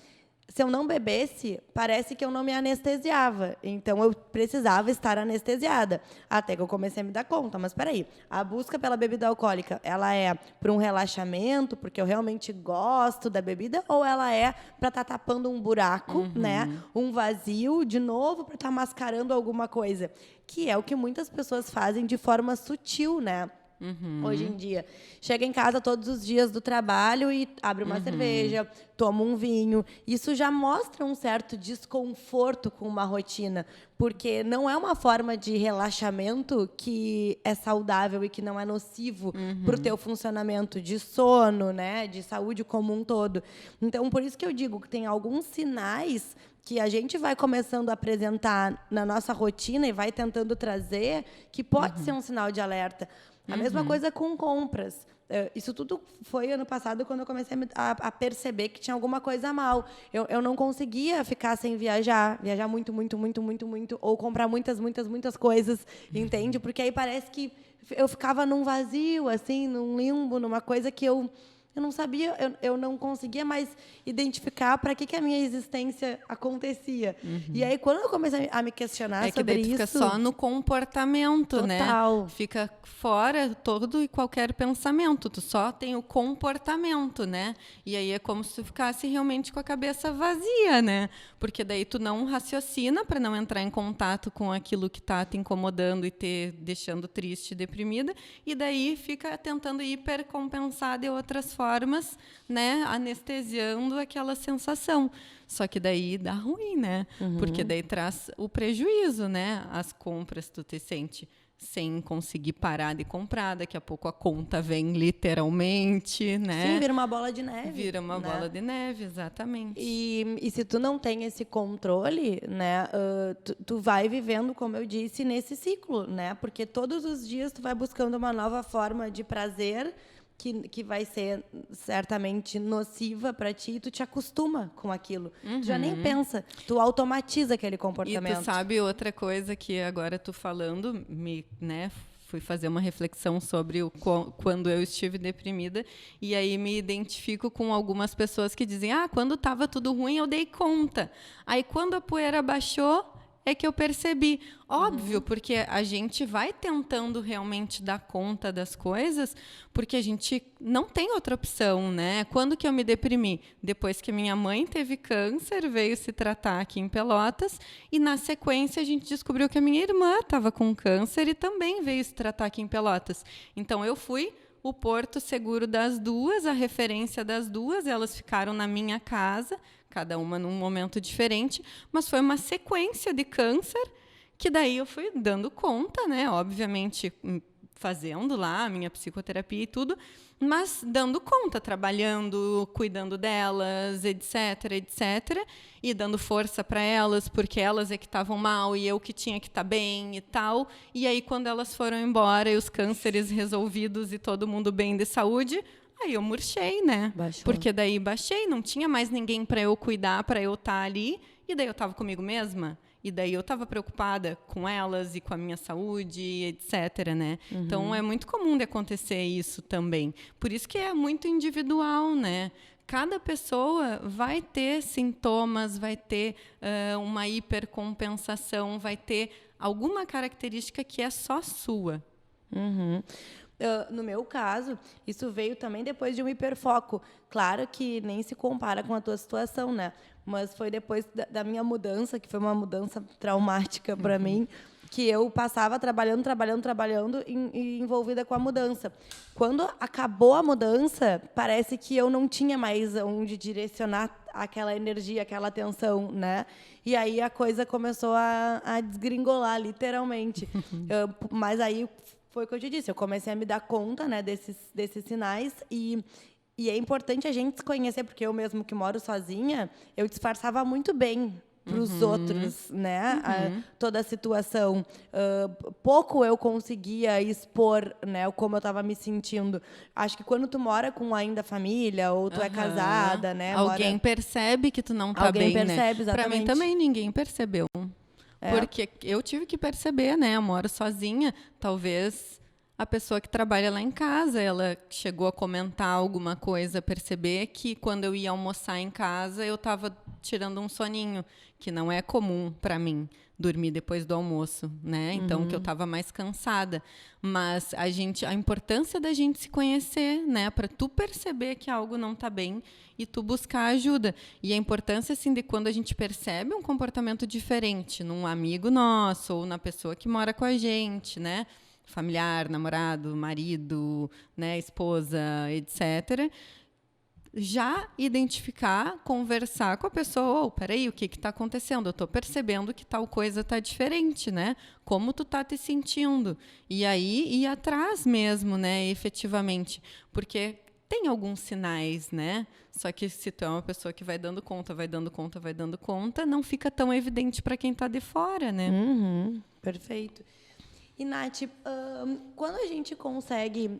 se eu não bebesse, parece que eu não me anestesiava. Então, eu precisava estar anestesiada. Até que eu comecei a me dar conta. Mas, espera aí, a busca pela bebida alcoólica, ela é por um relaxamento, porque eu realmente gosto da bebida, ou ela é para estar tapando um buraco, né? Um vazio, de novo, para estar mascarando alguma coisa? Que é o que muitas pessoas fazem de forma sutil, né? Hoje em dia. Chega em casa todos os dias do trabalho e abre uma cerveja, toma um vinho. Isso já mostra um certo desconforto com uma rotina, porque não é uma forma de relaxamento que é saudável e que não é nocivo para o teu funcionamento de sono, né, de saúde como um todo. Então, por isso que eu digo que tem alguns sinais que a gente vai começando a apresentar na nossa rotina e vai tentando trazer, que pode ser um sinal de alerta. A mesma coisa com compras. Isso tudo foi ano passado, quando eu comecei a perceber que tinha alguma coisa mal. Eu não conseguia ficar sem viajar muito, muito, muito, muito, muito, ou comprar muitas, muitas, muitas coisas, entende? Porque aí parece que eu ficava num vazio, assim, num limbo, numa coisa que eu não sabia, eu não conseguia mais identificar para que a minha existência acontecia. E aí, quando eu comecei a me questionar sobre daí tu fica só no comportamento, total, né? Fica fora todo e qualquer pensamento. Tu só tem o comportamento, né? E aí é como se tu ficasse realmente com a cabeça vazia, né? Porque daí tu não raciocina para não entrar em contato com aquilo que está te incomodando e te deixando triste e deprimida. E daí fica tentando hipercompensar de outras formas, né? Anestesiando aquela sensação. Só que daí dá ruim, né? Porque daí traz o prejuízo, né? As compras tu te sente sem conseguir parar de comprar, daqui a pouco a conta vem literalmente, né? Sim, vira uma bola de neve. Vira uma bola de neve, exatamente. E se tu não tem esse controle, né, tu vai vivendo, como eu disse, nesse ciclo, né? Porque todos os dias tu vai buscando uma nova forma de prazer que vai ser certamente nociva para ti, e tu te acostuma com aquilo. Tu já nem pensa, tu automatiza aquele comportamento. E tu sabe outra coisa que agora tu falando, né, fui fazer uma reflexão sobre quando eu estive deprimida, e aí me identifico com algumas pessoas que dizem, quando estava tudo ruim eu dei conta. Aí quando a poeira baixou, é que eu percebi. Óbvio, porque a gente vai tentando realmente dar conta das coisas, porque a gente não tem outra opção, né? Quando que eu me deprimi? Depois que minha mãe teve câncer, veio se tratar aqui em Pelotas, e na sequência a gente descobriu que a minha irmã estava com câncer e também veio se tratar aqui em Pelotas. Então eu fui o porto seguro das duas, a referência das duas, elas ficaram na minha casa, cada uma num momento diferente, mas foi uma sequência de câncer que daí eu fui dando conta, né? Obviamente, fazendo lá a minha psicoterapia e tudo, mas dando conta, trabalhando, cuidando delas, etc, etc, e dando força para elas, porque elas é que estavam mal e eu que tinha que estar bem e tal. E aí, quando elas foram embora e os cânceres resolvidos e todo mundo bem de saúde, aí eu murchei, né? Baixou. Porque daí baixei, não tinha mais ninguém para eu cuidar, para eu estar ali, e daí eu estava comigo mesma. E daí eu estava preocupada com elas e com a minha saúde, etc, né? Então, é muito comum de acontecer isso também. Por isso que é muito individual, né? Cada pessoa vai ter sintomas, vai ter uma hipercompensação, vai ter alguma característica que é só sua. No meu caso, isso veio também depois de um hiperfoco. Claro que nem se compara com a tua situação, né? Mas foi depois da minha mudança, que foi uma mudança traumática para mim, que eu passava trabalhando e envolvida com a mudança. Quando acabou a mudança, parece que eu não tinha mais onde direcionar aquela energia, aquela atenção, né? E aí a coisa começou a desgringolar, literalmente. Mas aí foi o que eu te disse, eu comecei a me dar conta, né, desses sinais e é importante a gente se conhecer, porque eu mesmo que moro sozinha, eu disfarçava muito bem para os outros, né, toda a situação. Pouco eu conseguia expor, né, como eu estava me sentindo. Acho que quando tu mora com ainda família, ou tu é casada, né? Alguém percebe que tu não tá Alguém bem, percebe, né? exatamente. Para mim também ninguém percebeu. Porque eu tive que perceber, né? Eu moro sozinha, talvez a pessoa que trabalha lá em casa, ela chegou a comentar alguma coisa, perceber que quando eu ia almoçar em casa, eu estava tirando um soninho, que não é comum para mim dormir depois do almoço, né? Então que eu estava mais cansada. Mas a importância da gente se conhecer, né? Para tu perceber que algo não está bem e tu buscar ajuda. E a importância assim de quando a gente percebe um comportamento diferente num amigo nosso ou na pessoa que mora com a gente, né? Familiar, namorado, marido, né, esposa, etc. Já identificar, conversar com a pessoa, peraí, o que está acontecendo? Eu estou percebendo que tal coisa está diferente, né? Como tu está te sentindo? E aí ir atrás mesmo, né, efetivamente, porque tem alguns sinais, né? Só que se tu é uma pessoa que vai dando conta, não fica tão evidente para quem está de fora, né? Perfeito. E, Nath, quando a gente consegue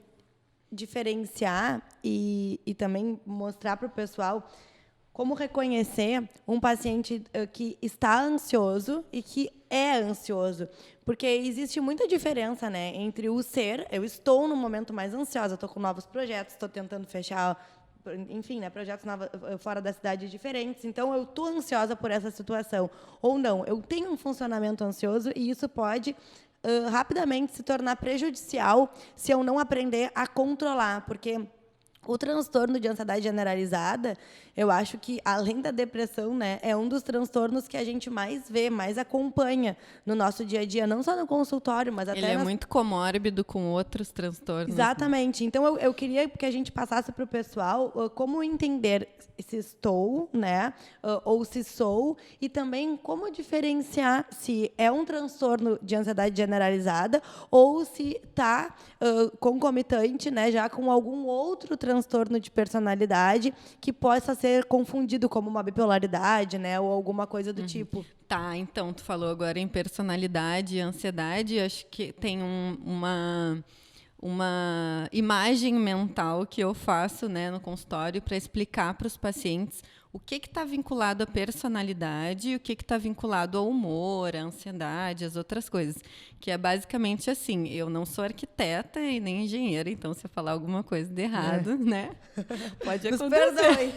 diferenciar e também mostrar para o pessoal como reconhecer um paciente que está ansioso e que é ansioso? Porque existe muita diferença, né, entre o ser, eu estou num momento mais ansiosa, estou com novos projetos, estou tentando fechar, enfim, né, projetos fora da cidade diferentes, então eu estou ansiosa por essa situação. Ou não, eu tenho um funcionamento ansioso e isso pode rapidamente se tornar prejudicial se eu não aprender a controlar, porque o transtorno de ansiedade generalizada, eu acho que, além da depressão, né, é um dos transtornos que a gente mais vê, mais acompanha no nosso dia a dia, não só no consultório, mas até... Ele é muito comórbido com outros transtornos. Exatamente. Né? Então, eu queria que a gente passasse para o pessoal como entender se estou, né, ou se sou, e também como diferenciar se é um transtorno de ansiedade generalizada ou se está concomitante, né, já com algum outro transtorno de personalidade que possa ser confundido como uma bipolaridade, né, ou alguma coisa do tipo. Tá, então, tu falou agora em personalidade e ansiedade, acho que tem uma imagem mental que eu faço, né, no consultório para explicar para os pacientes o que está vinculado à personalidade e o que está vinculado ao humor, à ansiedade, às outras coisas. Que é basicamente assim, eu não sou arquiteta e nem engenheira, então se eu falar alguma coisa de errado, né? Pode acontecer.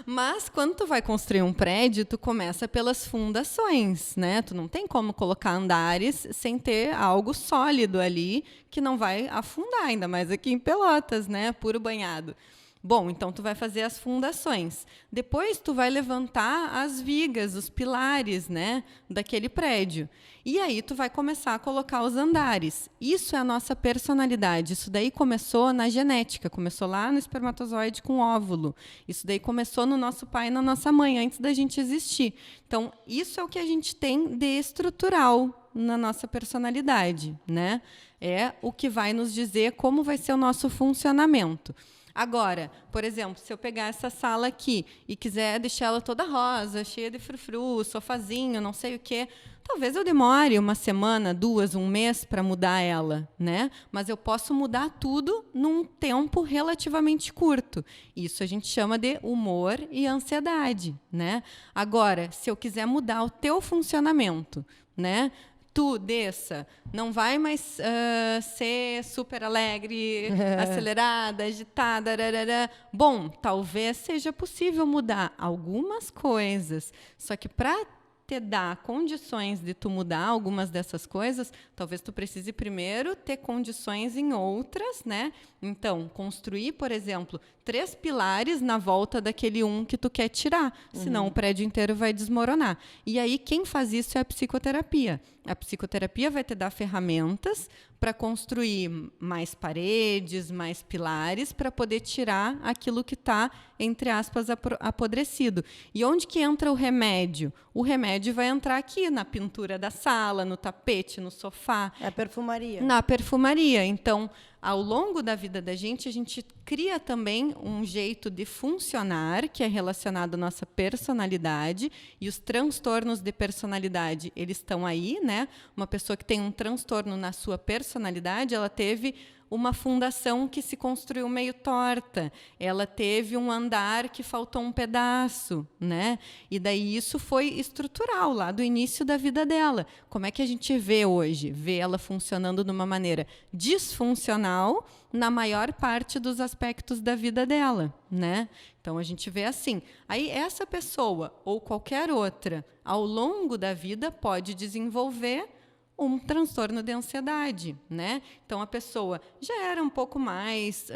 Mas quando tu vai construir um prédio, tu começa pelas fundações, né? Tu não tem como colocar andares sem ter algo sólido ali que não vai afundar, ainda mais aqui em Pelotas, né? Puro banhado. Bom, então tu vai fazer as fundações. Depois tu vai levantar as vigas, os pilares, né, daquele prédio. E aí tu vai começar a colocar os andares. Isso é a nossa personalidade. Isso daí começou na genética, começou lá no espermatozoide com óvulo. Isso daí começou no nosso pai e na nossa mãe, antes da gente existir. Então, isso é o que a gente tem de estrutural na nossa personalidade, né? É o que vai nos dizer como vai ser o nosso funcionamento. Agora, por exemplo, se eu pegar essa sala aqui e quiser deixar ela toda rosa, cheia de frufru, sofazinho, não sei o quê, talvez eu demore uma semana, 2, 1 mês para mudar ela, né? Mas eu posso mudar tudo num tempo relativamente curto. Isso a gente chama de humor e ansiedade, né? Agora, se eu quiser mudar o teu funcionamento, né? Tu, Dessa, não vai mais ser super alegre, acelerada, agitada. Rarara. Bom, talvez seja possível mudar algumas coisas, só que para te dar condições de tu mudar algumas dessas coisas, talvez tu precise primeiro ter condições em outras, né? Então, construir, por exemplo, 3 pilares na volta daquele que tu quer tirar, senão o prédio inteiro vai desmoronar. E aí, quem faz isso é a psicoterapia. A psicoterapia vai te dar ferramentas para construir mais paredes, mais pilares, para poder tirar aquilo que está, entre aspas, apodrecido. E onde que entra o remédio? O remédio vai entrar aqui, na pintura da sala, no tapete, no sofá. É a perfumaria. Na perfumaria. Então, ao longo da vida da gente, a gente cria também um jeito de funcionar que é relacionado à nossa personalidade, e os transtornos de personalidade, eles estão aí, né? Uma pessoa que tem um transtorno na sua personalidade, ela teve uma fundação que se construiu meio torta, ela teve um andar que faltou um pedaço, né? E daí isso foi estrutural lá do início da vida dela. Como é que a gente vê hoje? Vê ela funcionando de uma maneira disfuncional na maior parte dos aspectos da vida dela, né? Então a gente vê assim. Aí essa pessoa ou qualquer outra, ao longo da vida, pode desenvolver um transtorno de ansiedade, né? Então, a pessoa já era um pouco mais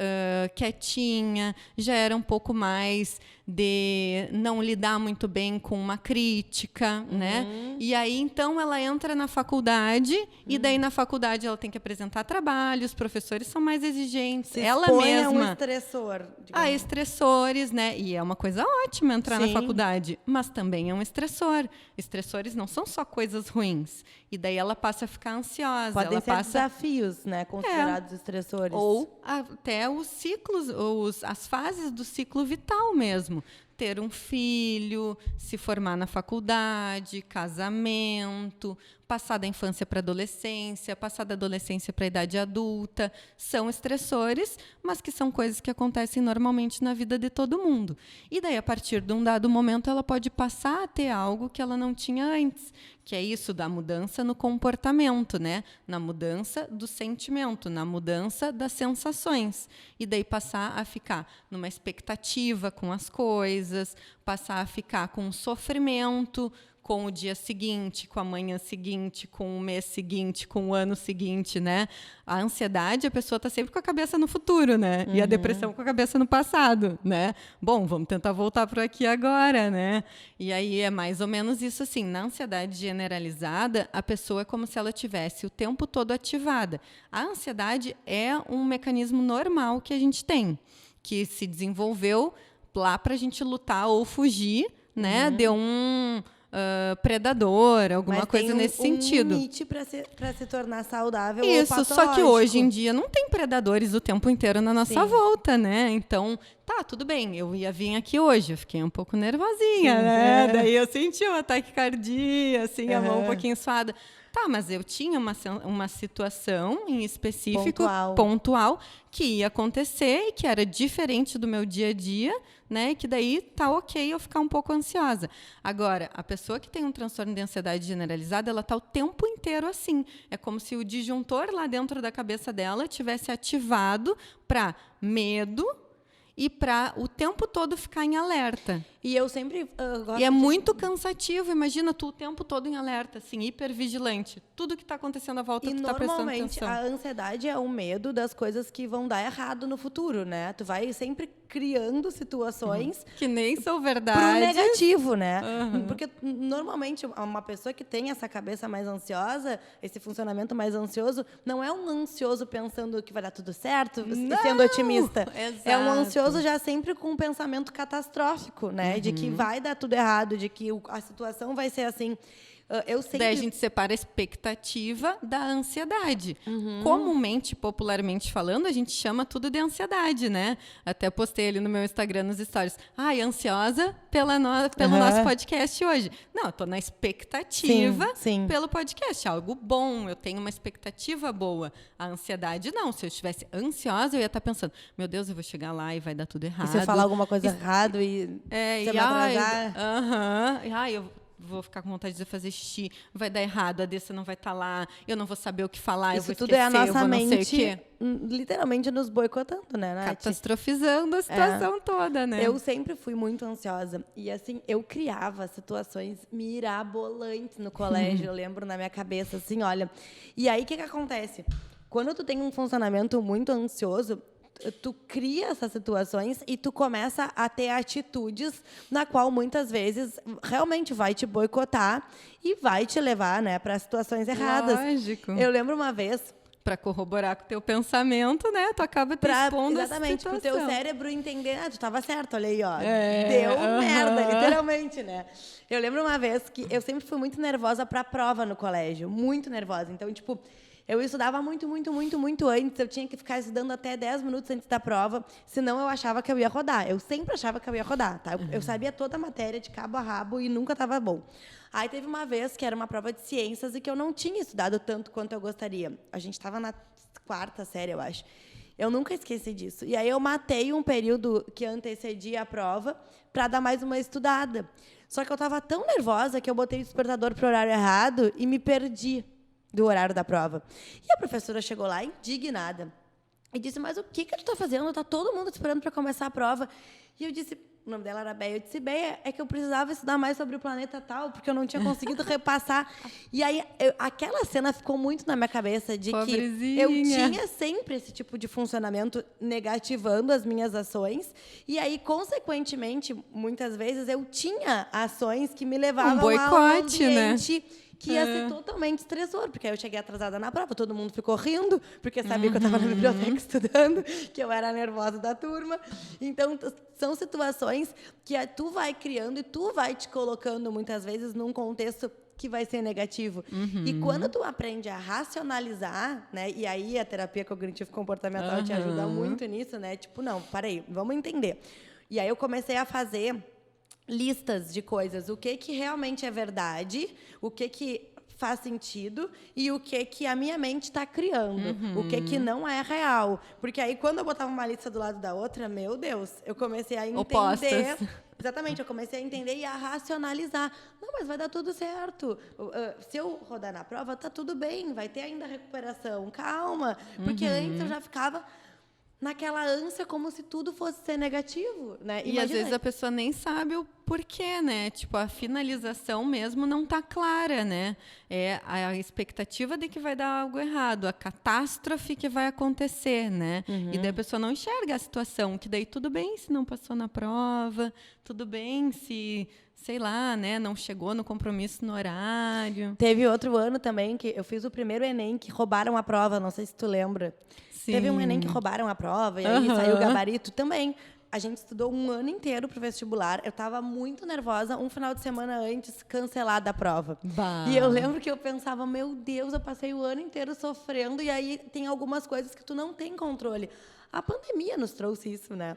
quietinha, já era um pouco mais de não lidar muito bem com uma crítica, né? E aí, então, ela entra na faculdade e daí na faculdade ela tem que apresentar trabalho, os professores são mais exigentes, Se ela expõe mesma... a um estressor. A estressores, né? E é uma coisa ótima entrar na faculdade, mas também é um estressor. Estressores não são só coisas ruins. E daí ela passa a ficar ansiosa. Podem ela ser passa... desafios, né? Considerados estressores. Ou até os ciclos, as fases do ciclo vital mesmo. Ter um filho, se formar na faculdade, casamento, passar da infância para a adolescência, passar da adolescência para a idade adulta. São estressores, mas que são coisas que acontecem normalmente na vida de todo mundo. E daí, a partir de um dado momento, ela pode passar a ter algo que ela não tinha antes, que é isso da mudança no comportamento, né? Na mudança do sentimento, na mudança das sensações. E daí passar a ficar numa expectativa com as coisas, passar a ficar com um sofrimento com o dia seguinte, com a manhã seguinte, com o mês seguinte, com o ano seguinte, né? A ansiedade, a pessoa está sempre com a cabeça no futuro, né? E a depressão com a cabeça no passado, né? Bom, vamos tentar voltar para aqui agora, né? E aí é mais ou menos isso assim. Na ansiedade generalizada, a pessoa é como se ela tivesse o tempo todo ativada. A ansiedade é um mecanismo normal que a gente tem, que se desenvolveu lá para a gente lutar ou fugir, né? De um predador, alguma coisa nesse sentido. Tem um limite para se tornar saudável ou patológico. Só que hoje em dia não tem predadores o tempo inteiro na nossa volta, né? Então, tá, tudo bem, eu ia vir aqui hoje, eu fiquei um pouco nervosinha, né? Daí eu senti um ataque cardíaco, assim, a mão um pouquinho suada. Tá, mas eu tinha uma situação em específico, pontual, que ia acontecer e que era diferente do meu dia a dia, né? E que daí tá ok eu ficar um pouco ansiosa. Agora, a pessoa que tem um transtorno de ansiedade generalizada, ela tá o tempo inteiro assim. É como se o disjuntor lá dentro da cabeça dela tivesse ativado para medo e para o tempo todo ficar em alerta. E eu sempre gosto E é muito cansativo, imagina tu o tempo todo em alerta, assim, hipervigilante. Tudo que está acontecendo à volta, E tu está prestando normalmente atenção. a ansiedade é o medo das coisas que vão dar errado no futuro, né? Tu vai sempre criando situações Que nem são pro verdade. negativo, né? Porque normalmente uma pessoa que tem essa cabeça mais ansiosa, esse funcionamento mais ansioso, não é um ansioso pensando que vai dar tudo certo e sendo otimista. É um Exato. ansioso já sempre com um pensamento catastrófico, né? De que vai dar tudo errado, de que a situação vai ser assim. Eu sempre... Daí a gente separa a expectativa da ansiedade. Comumente, popularmente falando, a gente chama tudo de ansiedade, né? Até postei ali no meu Instagram, nos stories. Ai, ansiosa pelo nosso podcast hoje. Não, eu tô na expectativa Sim. pelo podcast. Algo bom, eu tenho uma expectativa boa. A ansiedade, não. Se eu estivesse ansiosa, eu ia estar pensando, meu Deus, eu vou chegar lá e vai dar tudo errado. E se eu falar alguma coisa errado e você me atrasar... Eu vou ficar com vontade de fazer xixi, vai dar errado, a Dessa não vai estar lá, eu não vou saber o que falar, eu Isso vou tudo esquecer, é a nossa eu vou não sei o mente quê. literalmente nos boicotando, né, Nath? Catastrofizando a situação toda, né? Eu sempre fui muito ansiosa. E, assim, eu criava situações mirabolantes no colégio. Eu lembro na minha cabeça, assim, olha... E aí, o que acontece? Quando tu tem um funcionamento muito ansioso, tu cria essas situações e tu começa a ter atitudes na qual muitas vezes realmente vai te boicotar e vai te levar, né, para situações erradas. Lógico. Eu lembro uma vez... Para corroborar com o teu pensamento, né? Tu acaba te expondo exatamente, a pro situação. teu cérebro entender, tu estava certo, olha aí, ó. Deu merda, literalmente, né? Eu lembro uma vez que eu sempre fui muito nervosa para a prova no colégio, muito nervosa. Então, tipo, eu estudava muito antes, eu tinha que ficar estudando até 10 minutos antes da prova, senão eu achava que eu ia rodar. Eu sempre achava que eu ia rodar, tá? Eu sabia toda a matéria de cabo a rabo e nunca estava bom. Aí teve uma vez que era uma prova de ciências e que eu não tinha estudado tanto quanto eu gostaria. A gente estava na 4ª série, eu acho. Eu nunca esqueci disso. E aí eu matei um período que antecedia a prova para dar mais uma estudada. Só que eu estava tão nervosa que eu botei o despertador para o horário errado e me perdi do horário da prova. E a professora chegou lá indignada e disse, mas o que tu está fazendo? Está todo mundo esperando para começar a prova. E eu disse... O nome dela era Béia. Eu disse, Béia, é que eu precisava estudar mais sobre o planeta tal, porque eu não tinha conseguido repassar. E aí, aquela cena ficou muito na minha cabeça de Pobrezinha. que eu tinha sempre esse tipo de funcionamento negativando as minhas ações. E aí, consequentemente, muitas vezes, eu tinha ações que me levavam boicote, a um né? ambiente que ia ser totalmente estressor, porque aí eu cheguei atrasada na prova, todo mundo ficou rindo, porque sabia que eu estava na biblioteca estudando, que eu era a nervosa da turma. Então, são situações que tu vai criando e tu vai te colocando, muitas vezes, num contexto que vai ser negativo. E quando tu aprende a racionalizar, né, e aí a terapia cognitivo-comportamental te ajuda muito nisso, né? Tipo, não, peraí, vamos entender. E aí eu comecei a fazer listas de coisas, o que realmente é verdade, o que faz sentido e o que a minha mente está criando, o que não é real. Porque aí, quando eu botava uma lista do lado da outra, meu Deus, eu comecei a entender... Opostas. Exatamente, eu comecei a entender e a racionalizar. Não, mas vai dar tudo certo. Se eu rodar na prova, tá tudo bem, vai ter ainda recuperação. Calma, porque antes eu já ficava... naquela ânsia como se tudo fosse ser negativo, né? E às vezes a pessoa nem sabe o porquê, né? Tipo, a finalização mesmo não está clara, né? É a expectativa de que vai dar algo errado, a catástrofe que vai acontecer, né? E daí a pessoa não enxerga a situação, que daí tudo bem se não passou na prova, tudo bem se, sei lá, né, não chegou no compromisso no horário. Teve outro ano também que eu fiz o primeiro Enem que roubaram a prova, não sei se tu lembra. Sim. Teve um Enem que roubaram a prova e aí saiu o gabarito também. A gente estudou um ano inteiro para o vestibular. Eu estava muito nervosa. Um final de semana antes, cancelada a prova. Bah. E eu lembro que eu pensava, meu Deus, eu passei o ano inteiro sofrendo e aí tem algumas coisas que tu não tem controle. A pandemia nos trouxe isso, né?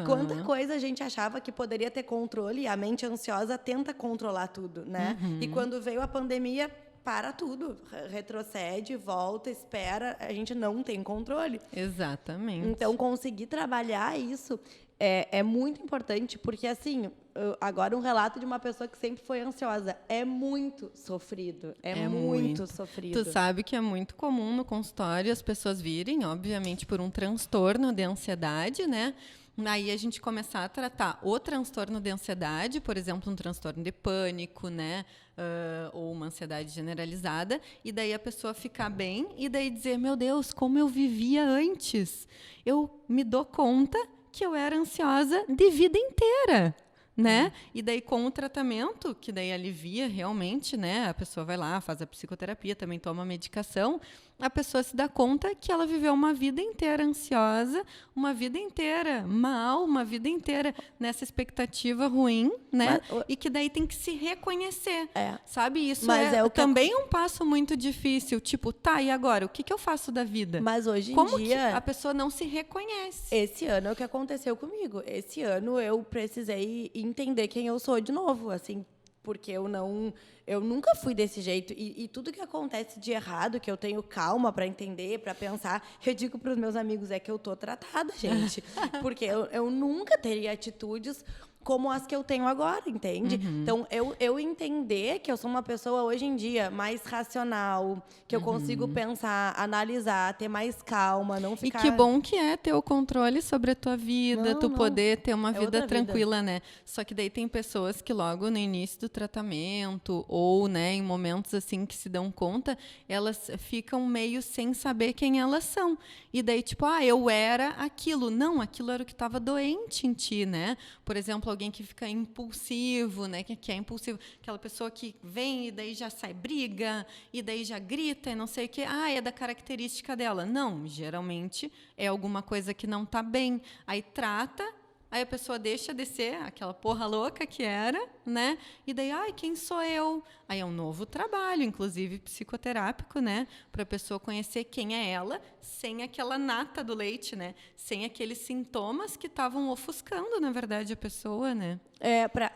Quanta coisa a gente achava que poderia ter controle e a mente ansiosa tenta controlar tudo, né? E quando veio a pandemia... para tudo, retrocede, volta, espera, a gente não tem controle. Exatamente. Então, conseguir trabalhar isso é muito importante, porque, assim, agora um relato de uma pessoa que sempre foi ansiosa, é muito sofrido, é muito sofrido. Tu sabe que é muito comum no consultório as pessoas virem, obviamente, por um transtorno de ansiedade, né? Aí a gente começar a tratar o transtorno de ansiedade, por exemplo, um transtorno de pânico, né? Ou uma ansiedade generalizada, e daí a pessoa ficar bem, e daí dizer, meu Deus, como eu vivia antes. Eu me dou conta que eu era ansiosa de vida inteira. Né? E daí com o tratamento, que daí alivia realmente, né? A pessoa vai lá, faz a psicoterapia, também toma medicação, a pessoa se dá conta que ela viveu uma vida inteira ansiosa, uma vida inteira mal, uma vida inteira nessa expectativa ruim, né? E que daí tem que se reconhecer, sabe? Isso também um passo muito difícil, tipo, tá, e agora? O que eu faço da vida? Mas hoje em Como dia... que a pessoa não se reconhece? Esse ano é o que aconteceu comigo. Esse ano eu precisei entender quem eu sou de novo, assim, porque eu nunca fui desse jeito. E tudo que acontece de errado, que eu tenho calma para entender, para pensar, eu digo para os meus amigos, é que eu tô tratada, gente. Porque eu nunca teria atitudes como as que eu tenho agora, entende? Então, eu entender que eu sou uma pessoa, hoje em dia, mais racional, que eu consigo pensar, analisar, ter mais calma, não ficar... E que bom que é ter o controle sobre a tua vida, poder ter uma vida tranquila, né? Só que daí tem pessoas que logo no início do tratamento, ou, né, em momentos assim que se dão conta, elas ficam meio sem saber quem elas são. E daí, tipo, eu era aquilo. Não, aquilo era o que estava doente em ti, né? Por exemplo, alguém que fica impulsivo, né? Que é impulsivo. Aquela pessoa que vem e daí já sai briga, e daí já grita e não sei o quê. É da característica dela. Não, geralmente é alguma coisa que não está bem. Aí trata, aí a pessoa deixa de ser aquela porra louca que era, né? E daí, quem sou eu? Aí é um novo trabalho, inclusive psicoterápico, né? Para a pessoa conhecer quem é ela, sem aquela nata do leite, né? Sem aqueles sintomas que estavam ofuscando, na verdade, a pessoa, né?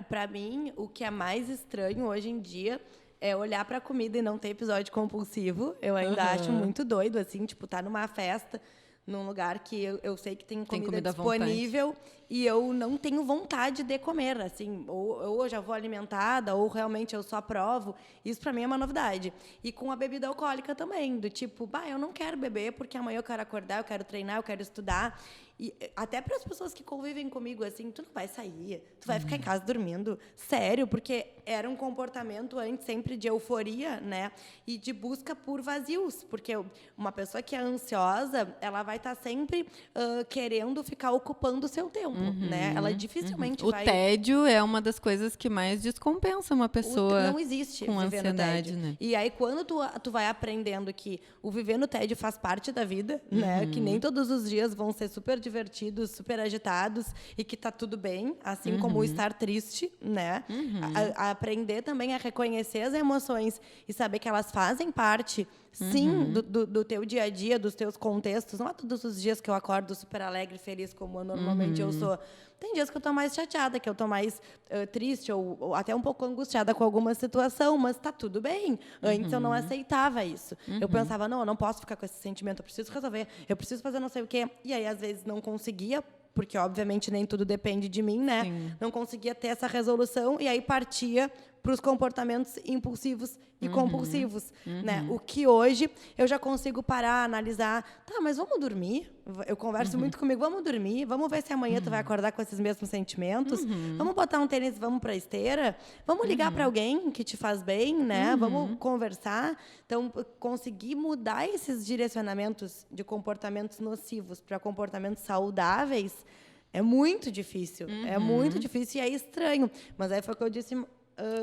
Para mim, o que é mais estranho hoje em dia é olhar para a comida e não ter episódio compulsivo. Eu ainda acho muito doido, assim, tipo, tá numa festa, num lugar que eu sei que tem comida disponível e eu não tenho vontade de comer, assim, ou eu já vou alimentada, ou realmente eu só provo. Isso para mim é uma novidade. E com a bebida alcoólica também, do tipo, eu não quero beber porque amanhã eu quero acordar, eu quero treinar, eu quero estudar. E até para as pessoas que convivem comigo, assim, tu não vai sair, tu vai ficar em casa dormindo. Sério, porque era um comportamento antes sempre de euforia, né? E de busca por vazios. Porque uma pessoa que é ansiosa, ela vai estar sempre querendo ficar ocupando o seu tempo, né? Ela dificilmente vai... O tédio é uma das coisas que mais descompensa uma pessoa não existe com viver ansiedade, no tédio. Né? E aí, quando tu vai aprendendo que o viver no tédio faz parte da vida, né? Que nem todos os dias vão ser super divertidos, super agitados e que tá tudo bem, assim como o estar triste, né? A aprender também a reconhecer as emoções e saber que elas fazem parte, sim, do teu dia a dia, dos teus contextos. Não é todos os dias que eu acordo super alegre, feliz, como normalmente eu sou. Tem dias que eu estou mais chateada, que eu estou mais triste ou até um pouco angustiada com alguma situação, mas está tudo bem. Antes eu não aceitava isso. Eu pensava, não, eu não posso ficar com esse sentimento, eu preciso resolver, eu preciso fazer não sei o quê. E aí, às vezes, não conseguia, porque, obviamente, nem tudo depende de mim, né? Sim. Não conseguia ter essa resolução e aí partia para os comportamentos impulsivos e compulsivos, né? O que hoje eu já consigo parar, analisar. Tá, mas vamos dormir? Eu converso muito comigo. Vamos dormir? Vamos ver se amanhã tu vai acordar com esses mesmos sentimentos? Vamos botar um tênis, vamos para a esteira? Vamos ligar para alguém que te faz bem, né? Vamos conversar? Então, conseguir mudar esses direcionamentos de comportamentos nocivos para comportamentos saudáveis é muito difícil. É muito difícil e é estranho. Mas aí foi o que eu disse...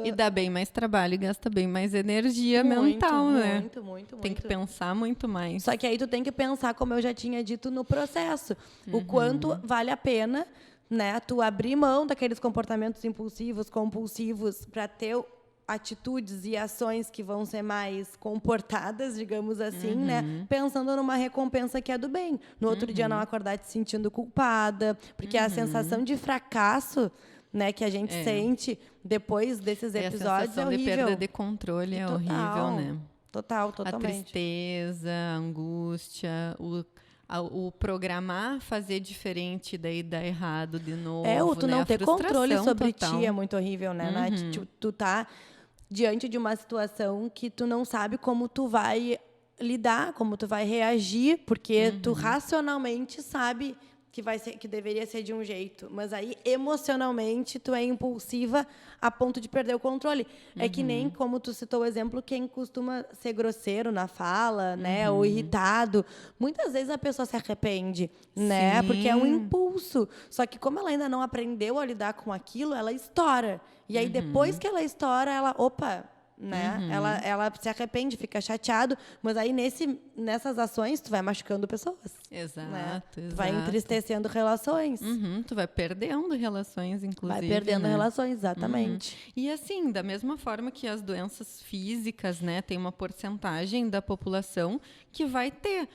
E dá bem mais trabalho e gasta bem mais energia mental, né? Muito. Tem que pensar muito mais. Só que aí tu tem que pensar, como eu já tinha dito no processo, o quanto vale a pena, né, tu abrir mão daqueles comportamentos impulsivos, compulsivos, para ter atitudes e ações que vão ser mais comportadas, digamos assim, né? Pensando numa recompensa que é do bem. No outro dia não acordar te sentindo culpada, porque a sensação de fracasso, né, que a gente sente depois desses episódios é horrível. A sensação de perda de controle é horrível, né? Totalmente. A tristeza, a angústia, o programar fazer diferente, daí dar errado de novo. Tu não ter controle sobre ti é muito horrível, né, Nath? Tu tá diante de uma situação que tu não sabe como tu vai lidar, como tu vai reagir, porque tu racionalmente sabe que deveria ser de um jeito, mas aí emocionalmente tu é impulsiva a ponto de perder o controle. É que nem, como tu citou o exemplo, quem costuma ser grosseiro na fala, né, ou irritado, muitas vezes a pessoa se arrepende, né, porque é um impulso. Só que como ela ainda não aprendeu a lidar com aquilo, ela estoura. E aí depois que ela estoura, opa, né? Ela se arrepende, fica chateado, mas aí nessas ações tu vai machucando pessoas. Exato, né? exato. Tu vai entristecendo relações. Tu vai perdendo relações, inclusive. Vai perdendo né? relações, exatamente. E assim, da mesma forma que as doenças físicas, né, tem uma porcentagem da população que vai ter.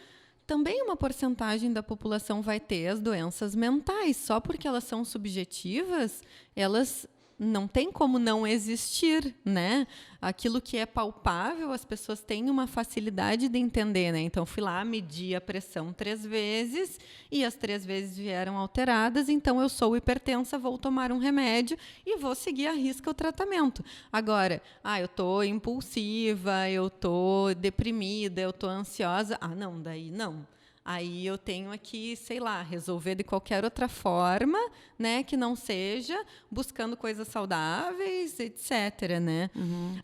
Também uma porcentagem da população vai ter as doenças mentais. Só porque elas são subjetivas, elas não tem como não existir, né? Aquilo que é palpável, as pessoas têm uma facilidade de entender, né? Então, fui lá, medi a pressão 3 vezes e as 3 vezes vieram alteradas, então eu sou hipertensa, vou tomar um remédio e vou seguir à risca o tratamento. Agora, eu tô impulsiva, eu tô deprimida, eu tô ansiosa. Não, daí não. Aí eu tenho que, sei lá, resolver de qualquer outra forma, né, que não seja buscando coisas saudáveis, etc, né?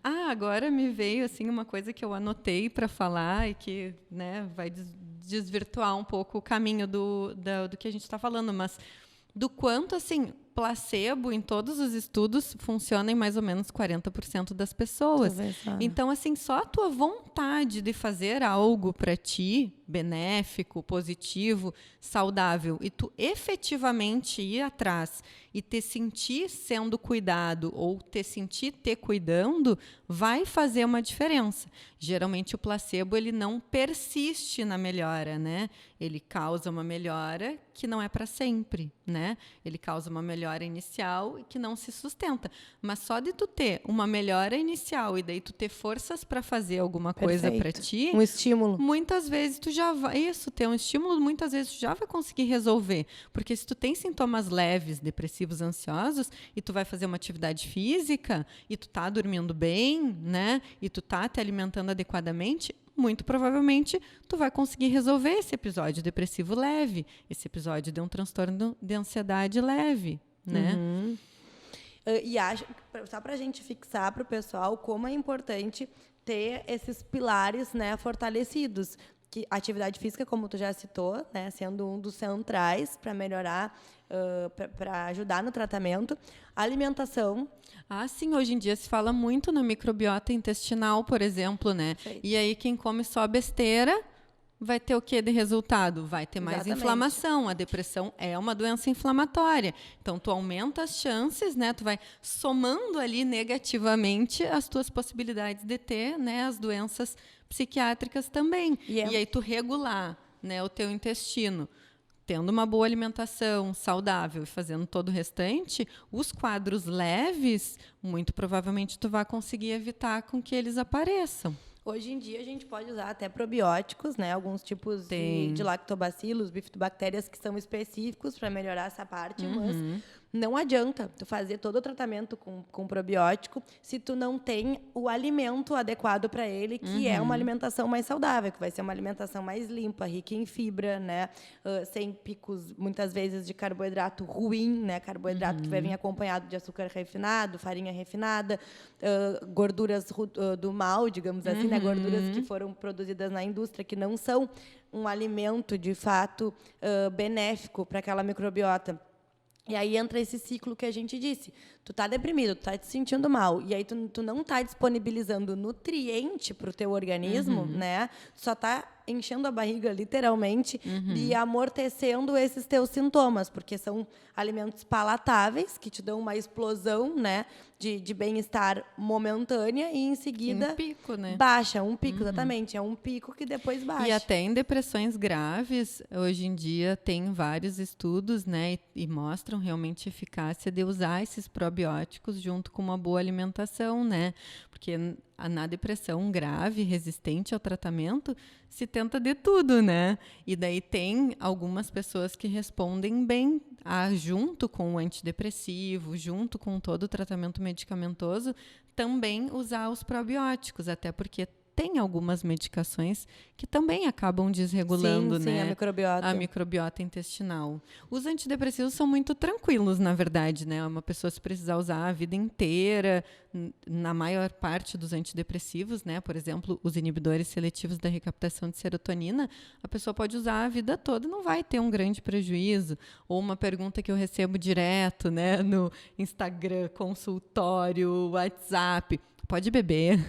Agora me veio assim uma coisa que eu anotei para falar e que, né, vai desvirtuar um pouco o caminho do que a gente está falando, mas do quanto assim placebo em todos os estudos funciona em mais ou menos 40% das pessoas. Então, assim, só a tua vontade de fazer algo para ti, benéfico, positivo, saudável, e tu efetivamente ir atrás e te sentir sendo cuidado ou te sentir te cuidando, vai fazer uma diferença. Geralmente o placebo ele não persiste na melhora, né? Ele causa uma melhora que não é para sempre, né? Ele causa uma melhora inicial e que não se sustenta. Mas só de tu ter uma melhora inicial e daí tu ter forças para fazer alguma coisa para ti, um estímulo. Muitas vezes tu já vai, ter um estímulo, muitas vezes tu já vai conseguir resolver. Porque se tu tem sintomas leves, depressivos, ansiosos, e tu vai fazer uma atividade física, e tu tá dormindo bem, né? E tu tá te alimentando adequadamente, muito provavelmente tu vai conseguir resolver esse episódio depressivo leve, esse episódio de um transtorno de ansiedade leve, né? E acho, só para a gente fixar para o pessoal como é importante ter esses pilares, né, fortalecidos. Que a atividade física, como tu já citou, né, sendo um dos centrais para melhorar, para ajudar no tratamento. A alimentação. Sim, hoje em dia se fala muito na microbiota intestinal, por exemplo, né? E aí quem come só besteira vai ter o que de resultado? Vai ter mais inflamação. A depressão é uma doença inflamatória. Então, tu aumenta as chances, né? Tu vai somando ali negativamente as tuas possibilidades de ter, né, as doenças psiquiátricas também. E aí tu regular, né, o teu intestino, tendo uma boa alimentação saudável e fazendo todo o restante, os quadros leves, muito provavelmente tu vai conseguir evitar com que eles apareçam. Hoje em dia a gente pode usar até probióticos, né? Alguns tipos de lactobacilos, bifidobactérias que são específicos para melhorar essa parte, mas não adianta tu fazer todo o tratamento com probiótico se tu não tem o alimento adequado para ele, que é uma alimentação mais saudável, que vai ser uma alimentação mais limpa, rica em fibra, né? Sem picos, muitas vezes, de carboidrato ruim, né? Carboidrato que vai vir acompanhado de açúcar refinado, farinha refinada, gorduras do mal, digamos assim, né? Gorduras que foram produzidas na indústria, que não são um alimento, de fato, benéfico para aquela microbiota. E aí entra esse ciclo que a gente disse. Tu tá deprimido, tu tá te sentindo mal, e aí tu não tá disponibilizando nutriente para o teu organismo, né? Tu só tá enchendo a barriga, literalmente, e amortecendo esses teus sintomas, porque são alimentos palatáveis, que te dão uma explosão, né, de bem-estar momentânea, e em seguida um pico, né? Baixa, um pico, exatamente. É um pico que depois baixa. E até em depressões graves, hoje em dia tem vários estudos, né, e mostram realmente a eficácia de usar esses probióticos junto com uma boa alimentação, né? Porque na depressão grave, resistente ao tratamento, se tenta de tudo, né? E daí tem algumas pessoas que respondem bem junto com o antidepressivo, junto com todo o tratamento medicamentoso, também usar os probióticos, até porque tem algumas medicações que também acabam desregulando, sim, né, a microbiota intestinal. Os antidepressivos são muito tranquilos, na verdade, né? Uma pessoa, se precisar usar a vida inteira, na maior parte dos antidepressivos, né? Por exemplo, os inibidores seletivos da recaptação de serotonina, a pessoa pode usar a vida toda e não vai ter um grande prejuízo. Ou uma pergunta que eu recebo direto, né, no Instagram, consultório, WhatsApp: pode beber?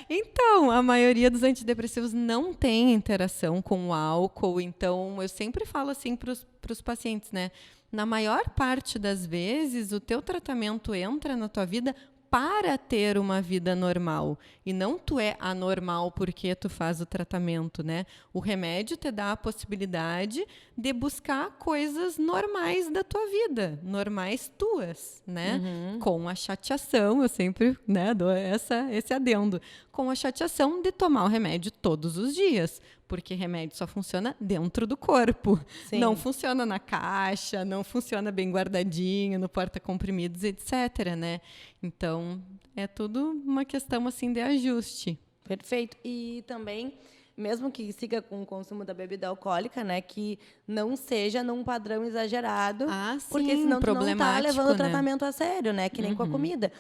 Então, a maioria dos antidepressivos não tem interação com o álcool. Então, eu sempre falo assim para os pacientes, né? Na maior parte das vezes, o teu tratamento entra na tua vida para ter uma vida normal. E não tu é anormal porque tu faz o tratamento, né? O remédio te dá a possibilidade de buscar coisas normais da tua vida, normais tuas, né? Com a chateação, eu sempre, né, dou esse adendo, com a chateação de tomar o remédio todos os dias, porque remédio só funciona dentro do corpo. Sim. Não funciona na caixa, não funciona bem guardadinho, no porta-comprimidos, etc., né? Então, é tudo uma questão, assim, de ajuste. Perfeito. E também, mesmo que siga com o consumo da bebida alcoólica, né, que não seja num padrão exagerado, porque sim, senão tu não tá levando o né? tratamento a sério, né, que nem com a comida.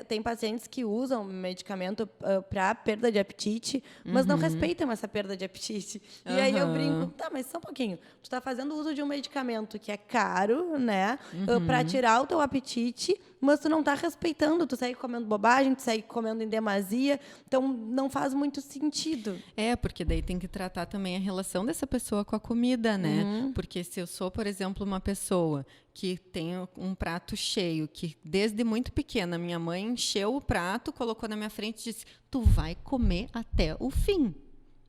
Tem pacientes que usam medicamento para perda de apetite, mas não respeitam essa perda de apetite. E aí eu brinco, tá, mas só um pouquinho. Tu tá fazendo uso de um medicamento que é caro, né, para tirar o teu apetite, mas tu não tá respeitando, tu segue comendo bobagem, tu segue comendo em demasia, então não faz muito sentido. Porque daí tem que tratar também a relação dessa pessoa com a comida, né? Porque se eu sou, por exemplo, uma pessoa que tem um prato cheio, que desde muito pequena minha mãe encheu o prato, colocou na minha frente e disse: tu vai comer até o fim.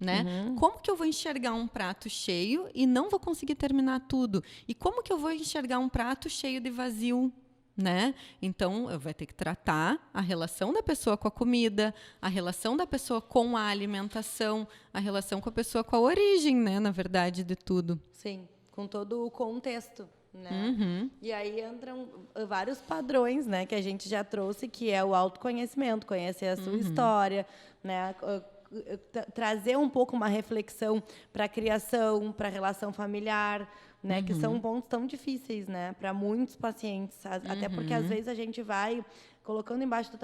Né? Como que eu vou enxergar um prato cheio e não vou conseguir terminar tudo? E como que eu vou enxergar um prato cheio de vazio? Né? Então, eu vou ter que tratar a relação da pessoa com a comida, a relação da pessoa com a alimentação, a relação com a pessoa com a origem, né? Na verdade, de tudo. Sim, com todo o contexto, né? E aí entram vários padrões, né, que a gente já trouxe, que é o autoconhecimento, conhecer a sua história, né? Trazer um pouco uma reflexão para a criação, para a relação familiar, né, que são pontos tão difíceis, né, para muitos pacientes, até porque às vezes a gente vai colocando embaixo do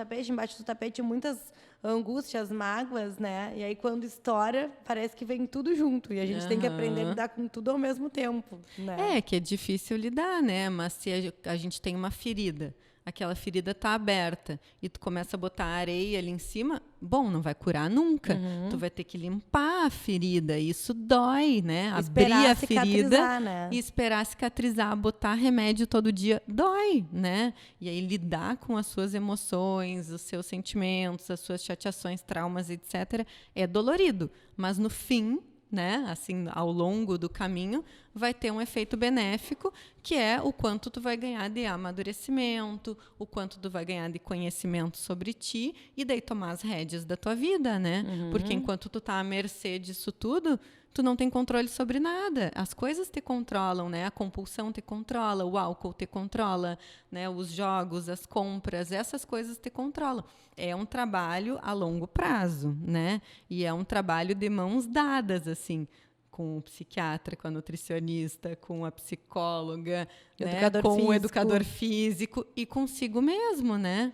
tapete muitas angústias, mágoas, né, e aí quando estoura parece que vem tudo junto e a gente tem que aprender a lidar com tudo ao mesmo tempo, né? Que é difícil lidar, né, mas se a gente tem uma ferida, aquela ferida está aberta e tu começa a botar areia ali em cima, bom, não vai curar nunca. Tu vai ter que limpar a ferida, isso dói, né? Abrir a ferida, né? E esperar cicatrizar, botar remédio todo dia, dói, né? E aí lidar com as suas emoções, os seus sentimentos, as suas chateações, traumas, etc., é dolorido, mas no fim, né, assim, ao longo do caminho, vai ter um efeito benéfico, que é o quanto tu vai ganhar de amadurecimento, o quanto tu vai ganhar de conhecimento sobre ti, e daí tomar as rédeas da tua vida, né? Porque enquanto tu tá à mercê disso tudo, tu não tem controle sobre nada. As coisas te controlam, né? A compulsão te controla, o álcool te controla, né? Os jogos, as compras, essas coisas te controlam. É um trabalho a longo prazo, né? E é um trabalho de mãos dadas, assim, com o psiquiatra, com a nutricionista, com a psicóloga, né? Com o educador físico e consigo mesmo, né?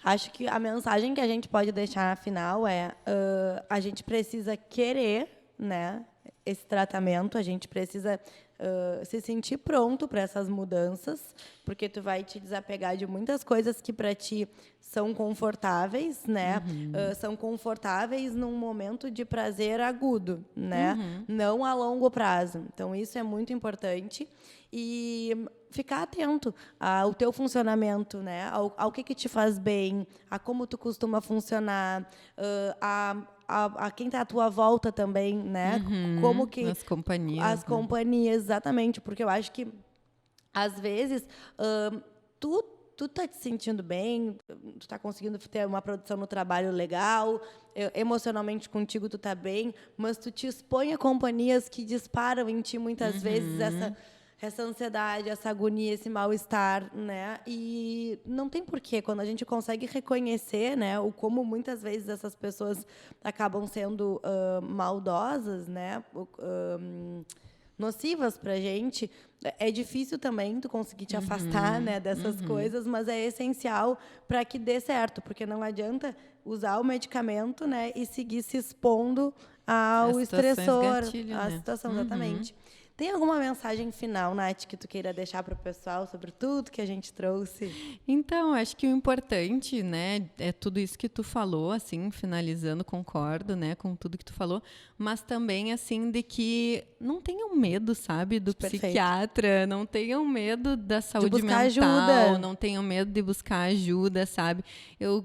Acho que a mensagem que a gente pode deixar afinal é a gente precisa querer, né, esse tratamento, a gente precisa se sentir pronto para essas mudanças, porque tu vai te desapegar de muitas coisas que para ti são confortáveis, né? São confortáveis num momento de prazer agudo, né? Não a longo prazo. Então isso é muito importante e ficar atento ao teu funcionamento, né? Ao que te faz bem, a como tu costuma funcionar, a quem está à tua volta também, né? Como que as companhias. As companhias, exatamente, porque eu acho que às vezes tu tá te sentindo bem, tu tá conseguindo ter uma produção no trabalho legal, emocionalmente contigo tu tá bem, mas tu te expõe a companhias que disparam em ti muitas vezes essa ansiedade, essa agonia, esse mal-estar, né? E não tem porquê, quando a gente consegue reconhecer, né, o como muitas vezes essas pessoas acabam sendo maldosas, né, nocivas para a gente, é difícil também tu conseguir te afastar, né, dessas coisas, mas é essencial para que dê certo, porque não adianta usar o medicamento, né, e seguir se expondo ao estressor, gatilho, à né? situação, exatamente. Tem alguma mensagem final, Nath, que tu queira deixar para o pessoal sobre tudo que a gente trouxe? Então, acho que o importante, né, é tudo isso que tu falou, assim, finalizando, concordo, né, com tudo que tu falou, mas também, assim, de que não tenham medo, sabe, do psiquiatra, não tenham medo da saúde mental, ajuda. não tenham medo de buscar ajuda, sabe? Eu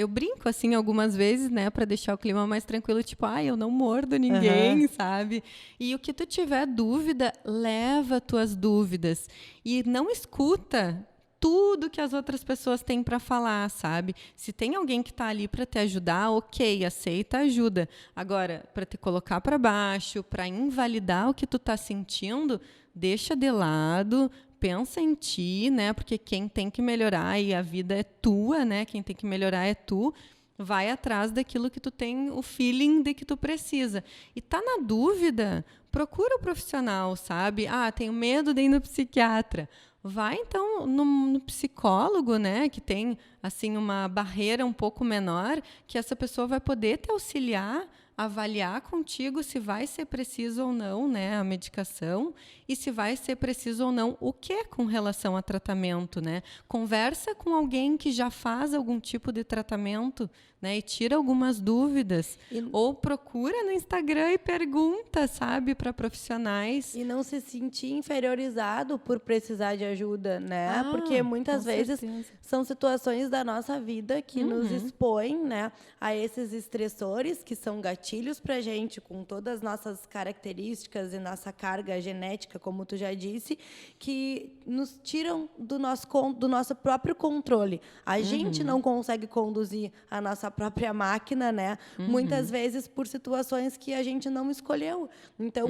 brinco, assim, algumas vezes, né, para deixar o clima mais tranquilo, tipo, eu não mordo ninguém, sabe? E o que tu tiver dúvida, leva tuas dúvidas e não escuta tudo que as outras pessoas têm para falar, sabe? Se tem alguém que está ali para te ajudar, ok, aceita a ajuda. Agora, para te colocar para baixo, para invalidar o que tu está sentindo, deixa de lado, pensa em ti, né? Porque quem tem que melhorar e a vida é tua, né? Quem tem que melhorar é tu. Vai atrás daquilo que tu tem o feeling de que tu precisa. E tá na dúvida, procura o profissional, sabe? Tenho medo de ir no psiquiatra. Vai, então, no psicólogo, né? Que tem, assim, uma barreira um pouco menor, que essa pessoa vai poder te auxiliar, avaliar contigo se vai ser preciso ou não, né, a medicação, e se vai ser preciso ou não o que com relação a tratamento, né? Conversa com alguém que já faz algum tipo de tratamento, né, e tira algumas dúvidas. Ou procura no Instagram e pergunta, sabe, para profissionais. E não se sentir inferiorizado por precisar de ajuda, né? Porque muitas vezes são situações da nossa vida que nos expõem, né, a esses estressores que são gatilhos para a gente, com todas as nossas características e nossa carga genética, como tu já disse, que nos tiram do nosso próprio controle. A gente não consegue conduzir a nossa própria máquina, né? Muitas vezes por situações que a gente não escolheu. Então,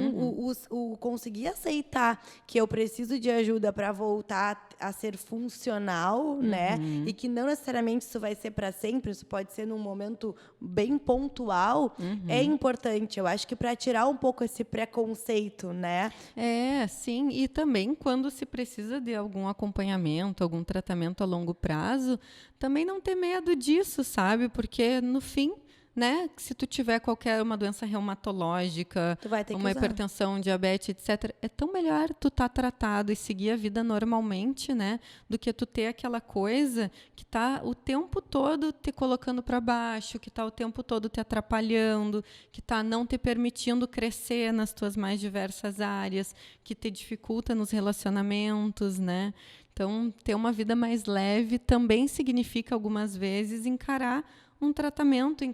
o conseguir aceitar que eu preciso de ajuda para voltar a ser funcional, né? E que não necessariamente isso vai ser para sempre, isso pode ser num momento bem pontual, é importante. Eu acho que para tirar um pouco esse preconceito, né? Sim. E também quando se precisa de algum acompanhamento, algum tratamento a longo prazo, também não ter medo disso, sabe? Porque no fim, né, se tu tiver uma doença reumatológica, uma hipertensão, diabetes, etc., é tão melhor tu estar tratado e seguir a vida normalmente, né, do que tu ter aquela coisa que tá o tempo todo te colocando para baixo, que tá o tempo todo te atrapalhando, que tá não te permitindo crescer nas tuas mais diversas áreas, que te dificulta nos relacionamentos, né? Então, ter uma vida mais leve também significa, algumas vezes, encarar um tratamento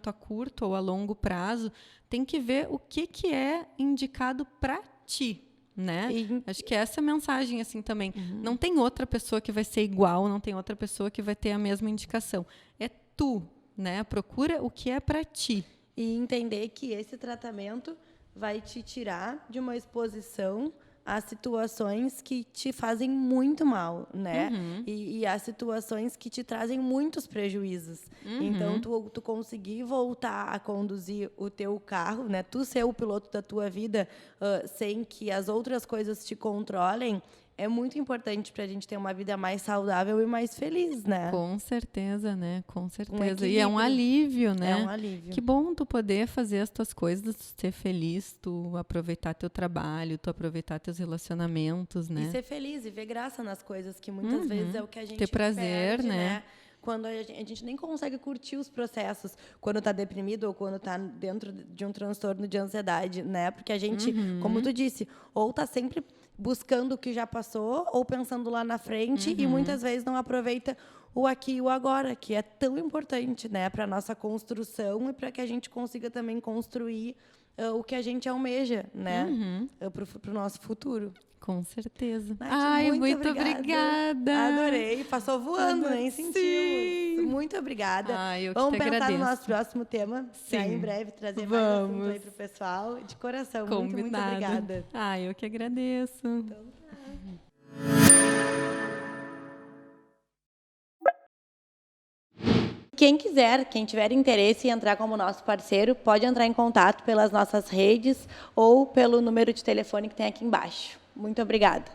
a curto ou a longo prazo. Tem que ver o que é indicado para ti, né? Acho que essa é a mensagem, assim, também. Não tem outra pessoa que vai ser igual, não tem outra pessoa que vai ter a mesma indicação. É tu, né? Procura o que é para ti. E entender que esse tratamento vai te tirar de uma exposição a situações que te fazem muito mal, né? E as situações que te trazem muitos prejuízos. Então, tu conseguir voltar a conduzir o teu carro, né? Tu ser o piloto da tua vida, sem que as outras coisas te controlem, é muito importante para a gente ter uma vida mais saudável e mais feliz, né? Com certeza, né? Com certeza. E é um alívio, né? É um alívio. Que bom tu poder fazer as tuas coisas, ser feliz, tu aproveitar teu trabalho, tu aproveitar teus relacionamentos, né? E ser feliz e ver graça nas coisas, que muitas vezes é o que a gente ter prazer, perde, né? Quando a gente nem consegue curtir os processos, quando está deprimido ou quando está dentro de um transtorno de ansiedade, né? Porque a gente, como tu disse, ou está sempre buscando o que já passou, ou pensando lá na frente, e muitas vezes não aproveita o aqui e o agora, que é tão importante, né, para a nossa construção e para que a gente consiga também construir o que a gente almeja, né, para o nosso futuro. Com certeza. Nath, Ai, muito obrigada. Adorei. Passou voando, nem sentimos. Muito obrigada. Ai, eu que Vamos te pensar agradeço. no nosso próximo tema. Sim. Em breve trazer mais assunto aí pro pessoal. De coração, muito obrigada. Ai, eu que agradeço. Então, quem tiver interesse em entrar como nosso parceiro, pode entrar em contato pelas nossas redes ou pelo número de telefone que tem aqui embaixo. Muito obrigada.